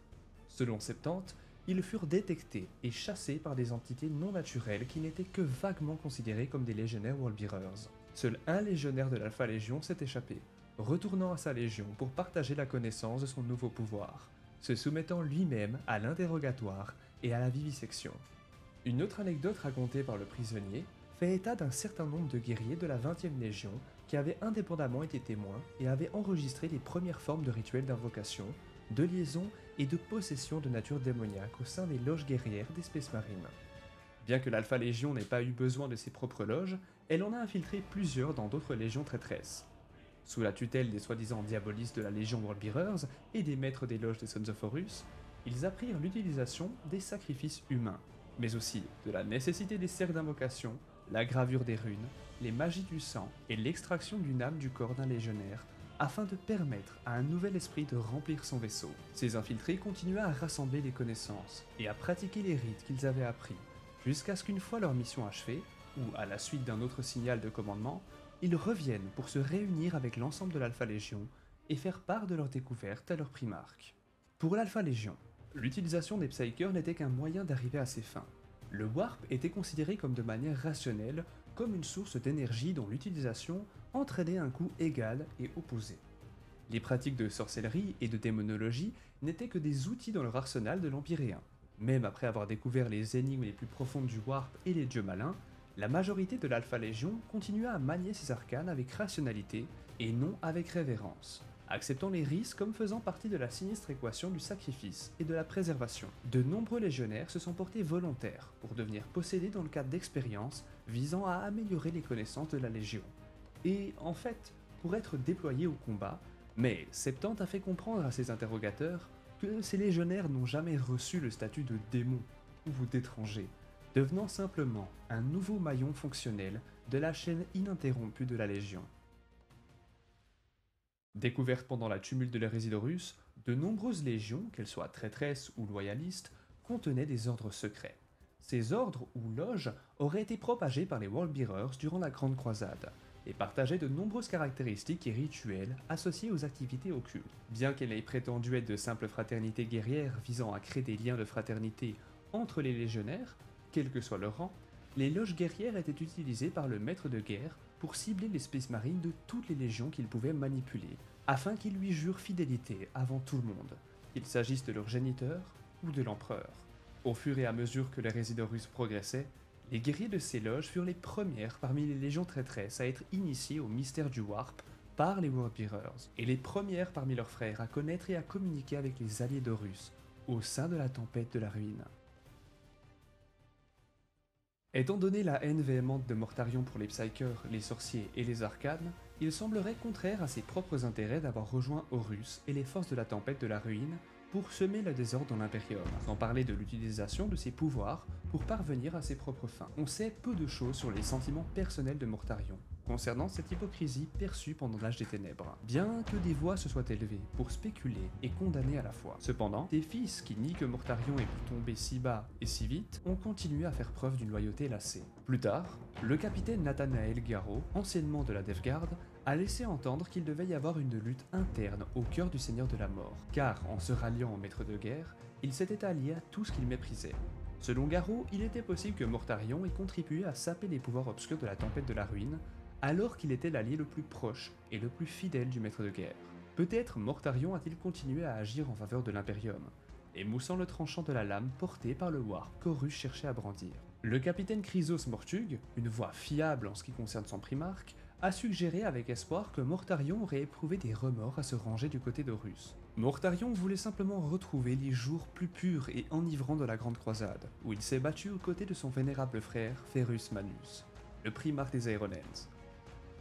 Selon 70, ils furent détectés et chassés par des entités non naturelles qui n'étaient que vaguement considérées comme des légionnaires Worldbearers. Seul un légionnaire de l'Alpha Légion s'est échappé, retournant à sa légion pour partager la connaissance de son nouveau pouvoir, se soumettant lui-même à l'interrogatoire et à la vivisection. Une autre anecdote racontée par le prisonnier fait état d'un certain nombre de guerriers de la 20e Légion qui avaient indépendamment été témoins et avaient enregistré les premières formes de rituels d'invocation, de liaison et de possession de nature démoniaque au sein des loges guerrières des Space Marines. Bien que l'Alpha Légion n'ait pas eu besoin de ses propres loges, elle en a infiltré plusieurs dans d'autres légions traîtresses. Sous la tutelle des soi-disant diabolistes de la Légion Worldbearers et des maîtres des loges des Sons of Horus, ils apprirent l'utilisation des sacrifices humains, mais aussi de la nécessité des cercles d'invocation, la gravure des runes, les magies du sang et l'extraction d'une âme du corps d'un légionnaire, afin de permettre à un nouvel esprit de remplir son vaisseau. Ces infiltrés continuaient à rassembler les connaissances et à pratiquer les rites qu'ils avaient appris, jusqu'à ce qu'une fois leur mission achevée, ou à la suite d'un autre signal de commandement, ils reviennent pour se réunir avec l'ensemble de l'Alpha Légion et faire part de leurs découvertes à leur primarque. Pour l'Alpha Légion, l'utilisation des Psykers n'était qu'un moyen d'arriver à ses fins. Le Warp était considéré comme de manière rationnelle, comme une source d'énergie dont l'utilisation entraînait un coût égal et opposé. Les pratiques de sorcellerie et de démonologie n'étaient que des outils dans leur arsenal de l'Empyréen. Même après avoir découvert les énigmes les plus profondes du Warp et les dieux malins, la majorité de l'Alpha Légion continua à manier ces arcanes avec rationalité et non avec révérence. acceptant les risques comme faisant partie de la sinistre équation du sacrifice et de la préservation. De nombreux légionnaires se sont portés volontaires pour devenir possédés dans le cadre d'expériences visant à améliorer les connaissances de la Légion. Et en fait, pour être déployés au combat, mais Septante a fait comprendre à ses interrogateurs que ces légionnaires n'ont jamais reçu le statut de démon ou d'étranger, devenant simplement un nouveau maillon fonctionnel de la chaîne ininterrompue de la Légion. Découverte pendant la tumulte de l'hérésie d'Horus, de nombreuses légions, qu'elles soient traîtresses ou loyalistes, contenaient des ordres secrets. Ces ordres ou loges auraient été propagés par les Worldbearers durant la Grande Croisade, et partageaient de nombreuses caractéristiques et rituels associés aux activités occultes. Bien qu'elles aient prétendu être de simples fraternités guerrières visant à créer des liens de fraternité entre les légionnaires, quel que soit leur rang, les loges guerrières étaient utilisées par le maître de guerre pour cibler les Space Marines de toutes les légions qu'il pouvait manipuler, afin qu'ils lui jurent fidélité avant tout le monde, qu'il s'agisse de leur géniteur ou de l'empereur. Au fur et à mesure que l'hérésie d'Horus progressait, les guerriers de ces loges furent les premières parmi les légions traîtresses à être initiées au mystère du Warp par les Worldbearers, et les premières parmi leurs frères à connaître et à communiquer avec les alliés d'Horus, au sein de la tempête de la ruine. Étant donné la haine véhémente de Mortarion pour les Psykers, les sorciers et les arcanes, il semblerait contraire à ses propres intérêts d'avoir rejoint Horus et les forces de la tempête de la ruine pour semer le désordre dans l'Imperium, sans parler de l'utilisation de ses pouvoirs pour parvenir à ses propres fins. On sait peu de choses sur les sentiments personnels de Mortarion, concernant cette hypocrisie perçue pendant l'âge des ténèbres, bien que des voix se soient élevées pour spéculer et condamner à la fois. Cependant, ses fils qui nient que Mortarion ait pu tomber si bas et si vite ont continué à faire preuve d'une loyauté lassée. Plus tard, le capitaine Nathanael Garro, anciennement de la Death Guard, a laissé entendre qu'il devait y avoir une lutte interne au cœur du Seigneur de la Mort, car en se ralliant au maître de guerre, il s'était allié à tout ce qu'il méprisait. Selon Garro, il était possible que Mortarion ait contribué à saper les pouvoirs obscurs de la tempête de la ruine, alors qu'il était l'allié le plus proche et le plus fidèle du maître de guerre. Peut-être Mortarion a-t-il continué à agir en faveur de l'Imperium, émoussant le tranchant de la lame portée par le Warp qu'Horus cherchait à brandir. Le capitaine Chrysos Mortug, une voix fiable en ce qui concerne son primarque, a suggéré avec espoir que Mortarion aurait éprouvé des remords à se ranger du côté d'Horus. Mortarion voulait simplement retrouver les jours plus purs et enivrants de la Grande Croisade, où il s'est battu aux côtés de son vénérable frère Ferrus Manus, le primarque des Aeronens.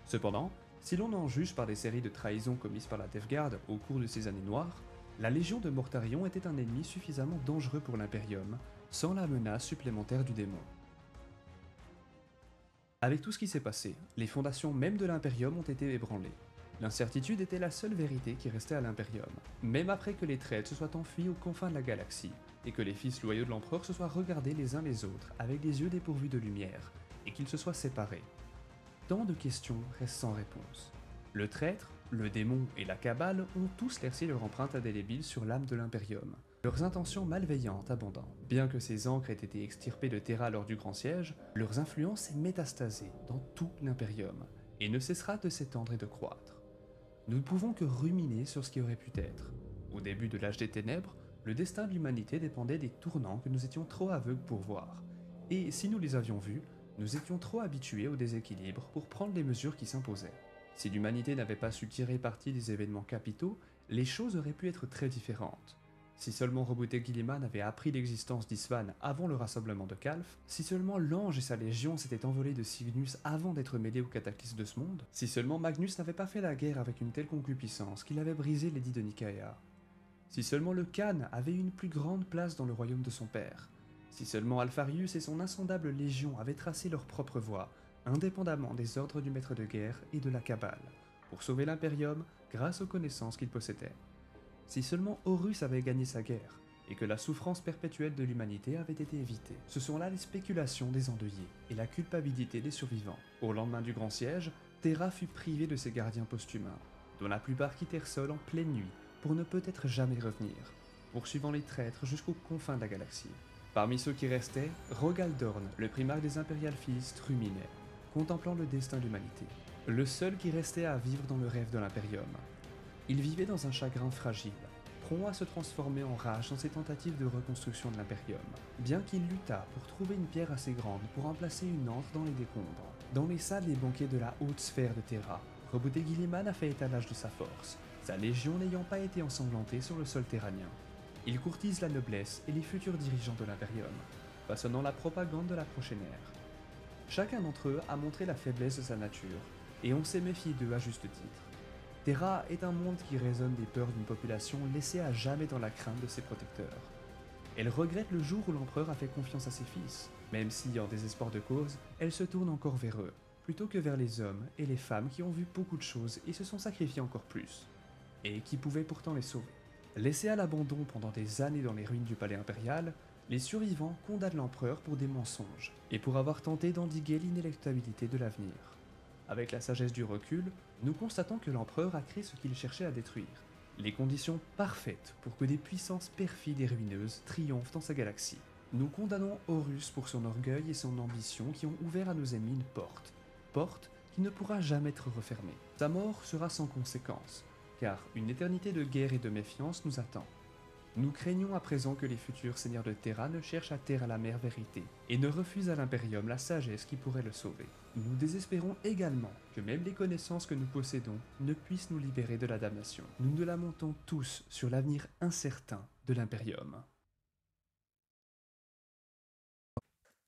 Cependant, si l'on en juge par les séries de trahisons commises par la Death Guard au cours de ces années noires, la Légion de Mortarion était un ennemi suffisamment dangereux pour l'Imperium, sans la menace supplémentaire du démon. Avec tout ce qui s'est passé, les fondations même de l'Imperium ont été ébranlées. L'incertitude était la seule vérité qui restait à l'Imperium, même après que les traîtres se soient enfuis aux confins de la galaxie, et que les fils loyaux de l'Empereur se soient regardés les uns les autres avec des yeux dépourvus de lumière, et qu'ils se soient séparés. Tant de questions restent sans réponse. Le traître, le démon et la cabale ont tous laissé leur empreinte indélébile sur l'âme de l'Imperium, leurs intentions malveillantes abondant. Bien que ces ancres aient été extirpées de Terra lors du Grand Siège, leurs influences est métastasée dans tout l'Imperium, et ne cessera de s'étendre et de croître. Nous ne pouvons que ruminer sur ce qui aurait pu être. Au début de l'âge des ténèbres, le destin de l'humanité dépendait des tournants que nous étions trop aveugles pour voir, et si nous les avions vus, nous étions trop habitués au déséquilibre pour prendre les mesures qui s'imposaient. Si l'humanité n'avait pas su tirer parti des événements capitaux, les choses auraient pu être très différentes. Si seulement Roboute Guilliman avait appris l'existence d'Isvan avant le rassemblement de Calf, si seulement l'ange et sa légion s'étaient envolés de Cygnus avant d'être mêlés au cataclysme de ce monde, si seulement Magnus n'avait pas fait la guerre avec une telle concupiscence qu'il avait brisé l'édit de Nicaea, si seulement le Khan avait eu une plus grande place dans le royaume de son père, si seulement Alpharius et son insondable légion avaient tracé leur propre voie, indépendamment des ordres du maître de guerre et de la cabale, pour sauver l'Imperium grâce aux connaissances qu'ils possédaient. Si seulement Horus avait gagné sa guerre, et que la souffrance perpétuelle de l'humanité avait été évitée. Ce sont là les spéculations des endeuillés, et la culpabilité des survivants. Au lendemain du Grand Siège, Terra fut privée de ses gardiens post-humains, dont la plupart quittèrent Sol en pleine nuit, pour ne peut-être jamais revenir, poursuivant les traîtres jusqu'aux confins de la galaxie. Parmi ceux qui restaient, Rogal Dorn, le primarque des Imperial Fist, ruminait, contemplant le destin de l'humanité. Le seul qui restait à vivre dans le rêve de l'Imperium. Il vivait dans un chagrin fragile, prompt à se transformer en rage dans ses tentatives de reconstruction de l'Imperium, bien qu'il luttât pour trouver une pierre assez grande pour emplacer une antre dans les décombres. Dans les salles des banquets de la haute sphère de Terra, Roboute Guilliman a fait étalage de sa force, sa légion n'ayant pas été ensanglantée sur le sol terranien. Il courtise la noblesse et les futurs dirigeants de l'Imperium, façonnant la propagande de la prochaine ère. Chacun d'entre eux a montré la faiblesse de sa nature, et on s'est méfié d'eux à juste titre. Terra est un monde qui résonne des peurs d'une population laissée à jamais dans la crainte de ses protecteurs. Elle regrette le jour où l'empereur a fait confiance à ses fils, même si, en désespoir de cause, elle se tourne encore vers eux, plutôt que vers les hommes et les femmes qui ont vu beaucoup de choses et se sont sacrifiés encore plus, et qui pouvaient pourtant les sauver. Laissés à l'abandon pendant des années dans les ruines du palais impérial, les survivants condamnent l'empereur pour des mensonges, et pour avoir tenté d'endiguer l'inéluctabilité de l'avenir. Avec la sagesse du recul, nous constatons que l'empereur a créé ce qu'il cherchait à détruire, les conditions parfaites pour que des puissances perfides et ruineuses triomphent dans sa galaxie. Nous condamnons Horus pour son orgueil et son ambition qui ont ouvert à nos ennemis une porte qui ne pourra jamais être refermée. Sa mort sera sans conséquence, car une éternité de guerre et de méfiance nous attend. Nous craignons à présent que les futurs seigneurs de Terra ne cherchent à taire la mère vérité, et ne refusent à l'Imperium la sagesse qui pourrait le sauver. Nous désespérons également que même les connaissances que nous possédons ne puissent nous libérer de la damnation. Nous nous lamentons tous sur l'avenir incertain de l'Imperium.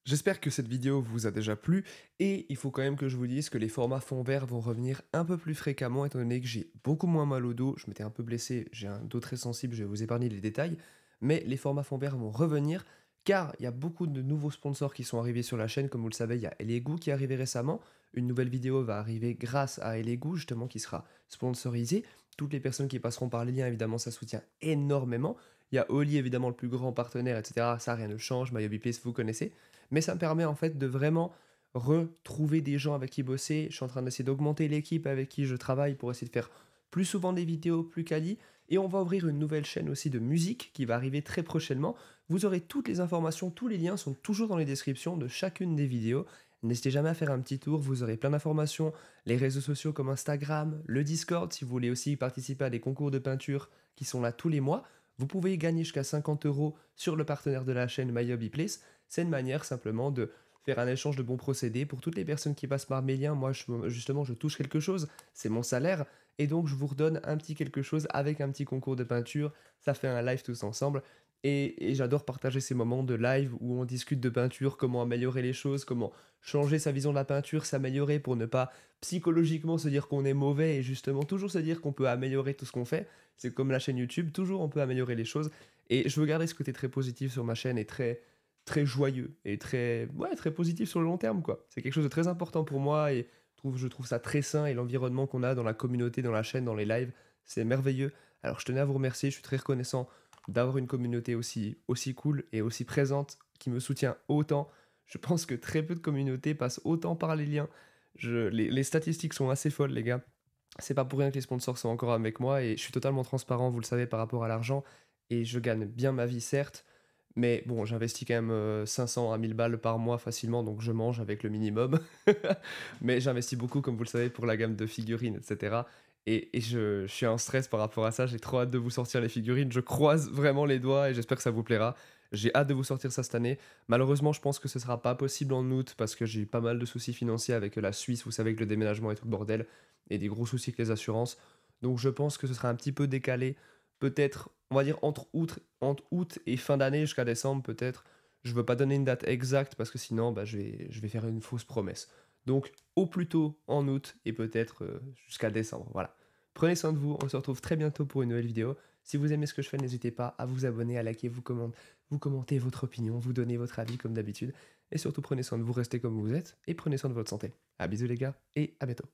J'espère que cette vidéo vous a déjà plu, et il faut quand même que je vous dise que les formats fond vert vont revenir un peu plus fréquemment étant donné que j'ai beaucoup moins mal au dos, je m'étais un peu blessé, j'ai un dos très sensible, je vais vous épargner les détails, mais les formats fond vert vont revenir car il y a beaucoup de nouveaux sponsors qui sont arrivés sur la chaîne, comme vous le savez, il y a Elegoo qui est arrivé récemment, une nouvelle vidéo va arriver grâce à Elegoo justement qui sera sponsorisée, toutes les personnes qui passeront par les liens évidemment ça soutient énormément, il y a Oli évidemment le plus grand partenaire etc, ça rien ne change, MyHobbyPlace vous connaissez, mais ça me permet en fait de vraiment retrouver des gens avec qui bosser. Je suis en train d'essayer d'augmenter l'équipe avec qui je travaille pour essayer de faire plus souvent des vidéos plus quali. Et on va ouvrir une nouvelle chaîne aussi de musique qui va arriver très prochainement. Vous aurez toutes les informations, tous les liens sont toujours dans les descriptions de chacune des vidéos. N'hésitez jamais à faire un petit tour, vous aurez plein d'informations, les réseaux sociaux comme Instagram, le Discord si vous voulez aussi participer à des concours de peinture qui sont là tous les mois. Vous pouvez gagner jusqu'à 50 € sur le partenaire de la chaîne MyHobbyPlace. C'est une manière simplement de faire un échange de bons procédés. Pour toutes les personnes qui passent par mes liens, moi justement je touche quelque chose, c'est mon salaire, et donc je vous redonne un petit quelque chose avec un petit concours de peinture, ça fait un live tous ensemble, et j'adore partager ces moments de live où on discute de peinture, comment améliorer les choses, comment changer sa vision de la peinture, s'améliorer pour ne pas psychologiquement se dire qu'on est mauvais, et justement toujours se dire qu'on peut améliorer tout ce qu'on fait. C'est comme la chaîne YouTube, toujours on peut améliorer les choses, et je veux garder ce côté très positif sur ma chaîne et très joyeux et très positif sur le long terme quoi. C'est quelque chose de très important pour moi et je trouve ça très sain, et l'environnement qu'on a dans la communauté, dans la chaîne, dans les lives, c'est merveilleux. Alors je tenais à vous remercier, je suis très reconnaissant d'avoir une communauté aussi cool et aussi présente qui me soutient autant. Je pense que très peu de communautés passent autant par les liens. Les statistiques sont assez folles les gars. C'est pas pour rien que les sponsors sont encore avec moi et je suis totalement transparent, vous le savez, par rapport à l'argent, et je gagne bien ma vie certes. Mais bon, j'investis quand même 500 à 1000 balles par mois facilement, donc je mange avec le minimum. Mais j'investis beaucoup, comme vous le savez, pour la gamme de figurines, etc. Et je suis en stress par rapport à ça, j'ai trop hâte de vous sortir les figurines. Je croise vraiment les doigts et j'espère que ça vous plaira. J'ai hâte de vous sortir ça cette année. Malheureusement, je pense que ce sera pas possible en août parce que j'ai eu pas mal de soucis financiers avec la Suisse, vous savez, avec le déménagement et tout le bordel, et des gros soucis avec les assurances. Donc je pense que ce sera un petit peu décalé. Peut-être, on va dire entre août et fin d'année jusqu'à décembre peut-être. Je veux pas donner une date exacte parce que sinon je vais faire une fausse promesse. Donc au plus tôt en août et peut-être jusqu'à décembre. Voilà. Prenez soin de vous, on se retrouve très bientôt pour une nouvelle vidéo. Si vous aimez ce que je fais, n'hésitez pas à vous abonner, à liker, vous commentez votre opinion, vous donnez votre avis comme d'habitude. Et surtout prenez soin de vous, restez comme vous êtes et prenez soin de votre santé. À bisous les gars et à bientôt.